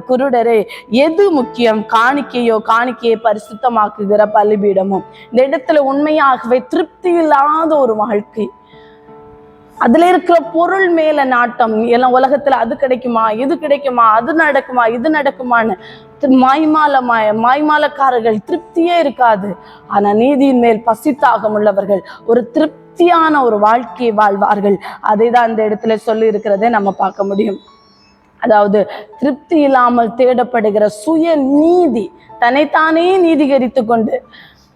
குருடரே, எது முக்கியம்? காணிக்கையோ? காணிக்கையை பரிசுத்தமாக்குகிற பலிபீடமோ? இந்த இடத்துல உண்மையாகவே திருப்தி இல்லாத ஒரு வாழ்க்கை, அதுல இருக்கிற பொருள் மேல நாட்டம், எல்லாம் உலகத்துல அது கிடைக்குமா, இது கிடைக்குமா, அது நடக்குமா, இது நடக்குமான்னு மாய்மாலக்காரர்கள் திருப்தியே இருக்காது. ஆனா நீதியின் மேல் பசித்தாகம் உள்ளவர்கள் ஒரு திருப்தியான ஒரு வாழ்க்கையை வாழ்வார்கள். அதை தான் இந்த இடத்துல சொல்லி இருக்கிறதை நம்ம பார்க்க முடியும். அதாவது திருப்தி இல்லாமல் தேடப்படுகிற சுய நீதி, தன்னைத்தானே நீதிகரித்து கொண்டு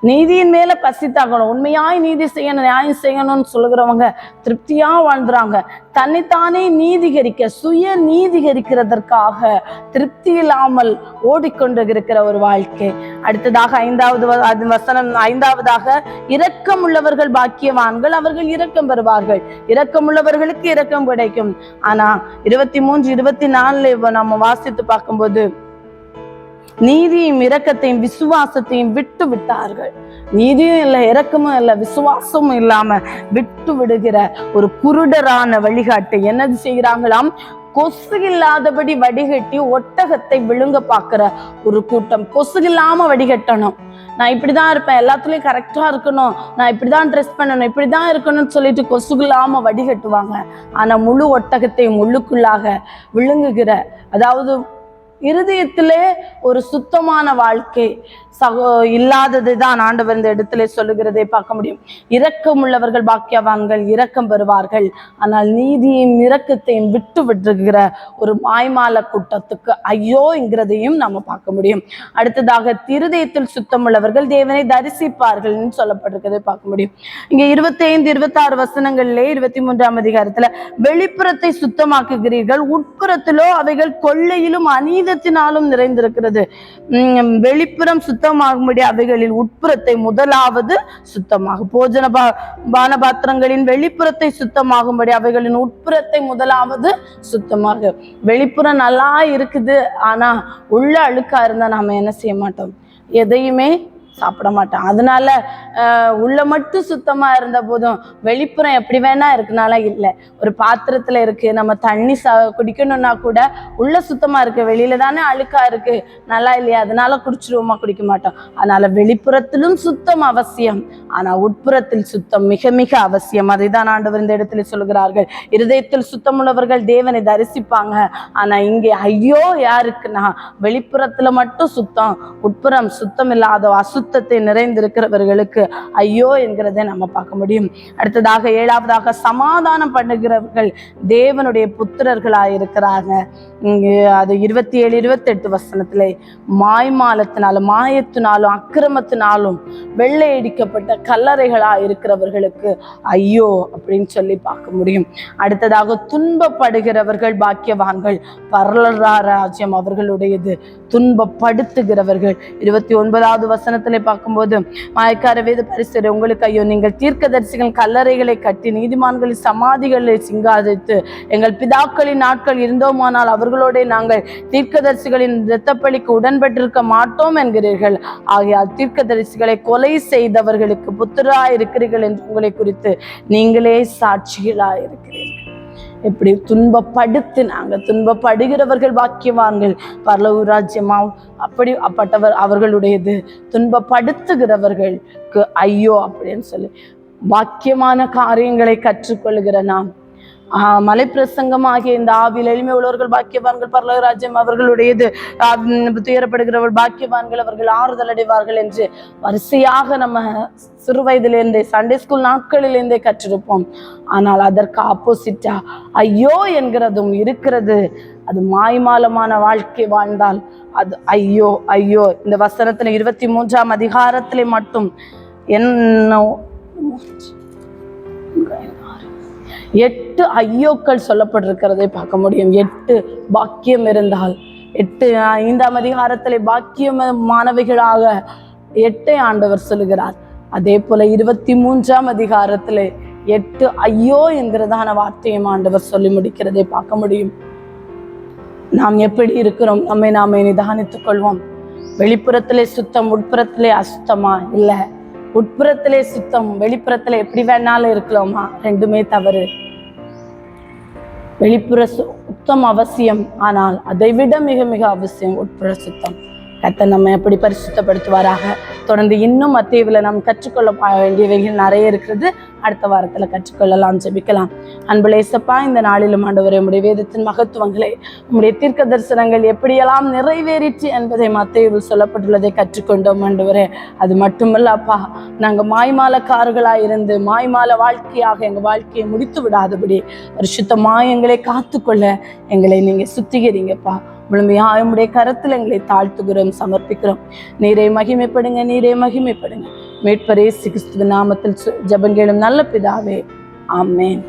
நீதியின் மேல பசி தாக்கணும். உண்மையாய் நீதி செய்யணும், நியாயம் செய்யணும்னு சொல்லுகிறவங்க திருப்தியா வாழ்ந்துறாங்க. தன்னைத்தானே நீதிகரிக்க, சுய நீதிகரிக்கிறதற்காக திருப்தி இல்லாமல் ஓடிக்கொண்டு இருக்கிற ஒரு வாழ்க்கை. அடுத்ததாக 5வது வசனம், 5வதாக இரக்கம் உள்ளவர்கள் பாக்கியவான்கள், அவர்கள் இரக்கம் பெறுவார்கள். இரக்கம் உள்ளவர்களுக்கு இரக்கம் கிடைக்கும். ஆனா 23, 24 நம்ம வாசித்து பார்க்கும்போது நீதியும் இரக்கத்தையும் விசுவாசத்தையும் விட்டு விட்டார்கள். நீதியும் இல்லை, இரக்கமும் இல்லை, விசுவாசமும் இல்லாம விட்டு விடுகிற ஒரு குருடரான வழிகாட்டை என்னது செய்கிறாங்களாம்? கொசு இல்லாதபடி வடிகட்டி ஒட்டகத்தை விழுங்க பாக்குற ஒரு கூட்டம். கொசு இல்லாம வடிகட்டணும், நான் இப்படிதான் இருப்பேன், எல்லாத்துலயும் கரெக்டா இருக்கணும், நான் இப்படிதான் ட்ரெஸ் பண்ணணும், இப்படிதான் இருக்கணும்னு சொல்லிட்டு கொசு இல்லாம வடிகட்டுவாங்க. ஆனா முழு ஒட்டகத்தையும் உள்ளுக்குள்ளாக விழுங்குகிற, அதாவது இருதயத்திலே ஒரு சுத்தமான வாழ்க்கை இல்லாதது தான் ஆண்டவர் இந்த இடத்துல சொல்லுகிறதை பார்க்க முடியும். இரக்கம் உள்ளவர்கள் பாக்கியவான்கள், இரக்கம் பெறுவார்கள். ஆனால் நீதியும் இரக்கத்தையும் விட்டு விட்டுகிற ஒரு மாய்மால கூட்டத்துக்கு ஐயோ என்கிறதையும் நாம பார்க்க முடியும். அடுத்ததாக இருதயத்தில் சுத்தம் உள்ளவர்கள் தேவனை தரிசிப்பார்கள் சொல்லப்பட்டிருக்கிறதை பார்க்க முடியும். இங்க 25, 26 வசனங்களிலே 23ஆம் அதிகாரத்துல வெளிப்புறத்தை சுத்தமாக்குகிறீர்கள், உட்புறத்திலோ அவைகள் கொள்ளையிலும் அநீதத்தினாலும் நிறைந்திருக்கிறது. வெளிப்புறம் சுத்தமாகும்படி அவைகளில் உட்புறத்தை முதலாவது சுத்தமாகும். போஜன பானபாத்திரங்களின் வெளிப்புறத்தை சுத்தமாகும்படி அவைகளின் உட்புறத்தை முதலாவது சுத்தமாக. வெளிப்புறம் நல்லா இருக்குது, ஆனா உள்ள அழுக்கா இருந்தா நாம என்ன செய்ய மாட்டோம்? எதையுமே சாப்பிட மாட்டோம். அதனால உள்ள மட்டும் சுத்தமா இருந்த போதும் வெளிப்புறம் எப்படி வேணா இருக்குனால இல்லை. ஒரு பாத்திரத்துல இருக்கு, நம்ம தண்ணி குடிக்கணும்னா கூட உள்ள சுத்தமா இருக்கு, வெளியில தானே அழுக்கா இருக்கு, நல்லா இல்லையா, அதனால குடிச்சிருவோமா? குடிக்க மாட்டோம். அதனால வெளிப்புறத்திலும் சுத்தம் அவசியம், ஆனா உட்புறத்தில் சுத்தம் மிக மிக அவசியம். அதைதான் ஆண்டவர் இந்த இடத்துல சொல்கிறார்கள். இருதயத்தில் சுத்தம் உள்ளவர்கள் தேவனை தரிசிப்பாங்க. ஆனா இங்கே ஐயோ யாருக்குன்னா வெளிப்புறத்துல மட்டும் சுத்தம், உட்புறம் சுத்தம் இல்லாத அசுத்தத்தை நிறைந்திருக்கிறவர்களுக்கு ஐயோ என்கிறதை நம்ம பார்க்க முடியும். அடுத்ததாக 7வதாக சமாதானம் பண்ணுகிறவர்கள் தேவனுடைய புத்திரர்களாயிருக்கிறாங்க. அது 27, 28 வசனத்திலே மாய்மாலத்தினாலும் மாயத்தினாலும் அக்கிரமத்தினாலும் வெள்ளையடிக்கப்பட்ட கல்லறைகளா இருக்கிறவர்களுக்கு ஐயோ அப்படின்னு சொல்லி பார்க்க முடியும். அடுத்ததாக துன்பப்படுகிறவர்கள் பாக்கியவான்கள், பரலோக ராஜ்யம் அவர்களுடையது. துன்பப்படுத்துகிறவர்கள் 29வது வசனத்திலே பார்க்கும்போது மாயக்கார வேத பரிசேயரே உங்களுக்கு ஐயோ, நீங்கள் தீர்க்கதரிசிகள் கல்லறைகளை கட்டி நீதிமான்களின் சமாதிகளை சிங்காதித்து எங்கள் பிதாக்களின் நாட்கள் இருந்தோமானால் அவர்களோட நாங்கள் தீர்க்கதரிசிகளின் இரத்தப்பழிக்கு உடன்பட்டிருக்க மாட்டோம் என்கிறீர்கள். ஆகையால் தீர்க்கதரிசிகளை கொலை செய்தவர்களுக்கு புத்திராய் இருக்கிறீர்கள் என்று உங்களை குறித்து நீங்களே சாட்சிகளாய் இருக்கிறீர்கள். எப்படி துன்பப்படுத்தினாங்க, துன்பப்படுகிறவர்கள் பாக்கியவான்கள், பரலோக ராஜ்யமா அப்படி அப்பட்டவர் அவர்களுடையது. துன்பப்படுத்துகிறவர்களுக்கு ஐயோ அப்படின்னு சொல்லி பாக்கியமான காரியங்களை கற்றுக்கொள்கிற நாம் மலை பிரசங்கமாகிய இந்த ஆவியில் எளிமை உள்ளவர்கள் பாக்கியவான்கள், பரலோக ராஜ்யம் அவர்களுடையது. துயரப்படுகிறவர்கள் பாக்கியவான்கள், அவர்கள் ஆறுதல் அடைவார்கள் என்று வரிசையாக நம்ம சிறு வயதிலிருந்தே சண்டே ஸ்கூல் நாட்களிலிருந்தே கற்றிருப்போம். ஆனால் அதற்கு ஆப்போசிட்டா ஐயோ என்கிறதும் இருக்கிறது. அது மாய்மாலமான வாழ்க்கை வாழ்ந்தால் அது ஐயோ ஐயோ. இந்த வசனத்துல 23ஆம் அதிகாரத்திலே மட்டும் என்ன 8 ஐயோக்கள் சொல்லப்பட்டிருக்கிறதை பார்க்க முடியும். 8 பாக்கியம் இருந்தால் 5ஆம் அதிகாரத்திலே பாக்கியமானவைகளாக 8 ஆண்டவர் சொல்லுகிறார். அதே போல 23ஆம் அதிகாரத்திலே 8 ஐயோ என்கிறதான வார்த்தையும் ஆண்டவர் சொல்லி முடிக்கிறதை பார்க்க முடியும். நாம் எப்படி இருக்கிறோம்? நம்மை நாமே நிதானித்துக் கொள்வோம். வெளிப்புறத்திலே சுத்தம், உட்புறத்திலே அசுத்தமா? இல்லை, உட்புறத்திலே சுத்தம், வெளிப்புறத்துல எப்படி வேணாலும் இருக்கலாமா? ரெண்டுமே தவறு. வெளிப்புற சுத்தம் அவசியம், ஆனால் அதை விட மிக மிக அவசியம் உட்புற சுத்தம். கர்த்தர் நம்ம எப்படி பரிசுத்தப்படுத்துவாராக. தொடர்ந்து இன்னும் மத்தேயுவில் நாம் கற்றுக்கொள்ள வேண்டியவைகள் நிறைய இருக்கிறது. அடுத்த வாரத்துல கற்றுக்கொள்ளலாம், ஜெபிக்கலாம். அன்புள்ள இயேசப்பா, இந்த நாளிலும் ஆண்டவரே உம்முடைய வேதத்தின் மகத்துவங்களை, உம்முடைய தீர்க்க தரிசனங்கள் எப்படியெல்லாம் நிறைவேறிச்சு என்பதை மத்தேயுவில் சொல்லப்பட்டுள்ளதை கற்றுக்கொண்டோம் ஆண்டவரே. அது மட்டுமல்ல அப்பா, நாங்கள் மாய்மாலக்காரர்களாக இருந்து மாய்மால வாழ்க்கையாக எங்கள் வாழ்க்கையை முடித்து விடாதபடி பரிசுத்தமாய் எங்களை காத்துக்கொள்ள எங்களை நீங்க சுத்திகரிங்கப்பா. முழுமையாக உம்முடைய கரத்தில் எங்களை தாழ்த்துகிறோம், சமர்ப்பிக்கிறோம். நீரே மகிமைப்படுங்க, நீரே மகிமைப்படுங்க. மீட்பர் இயேசு கிறிஸ்துவின் நாமத்தில் ஜெபம் கேளும் நல்ல பிதாவே, ஆமென்.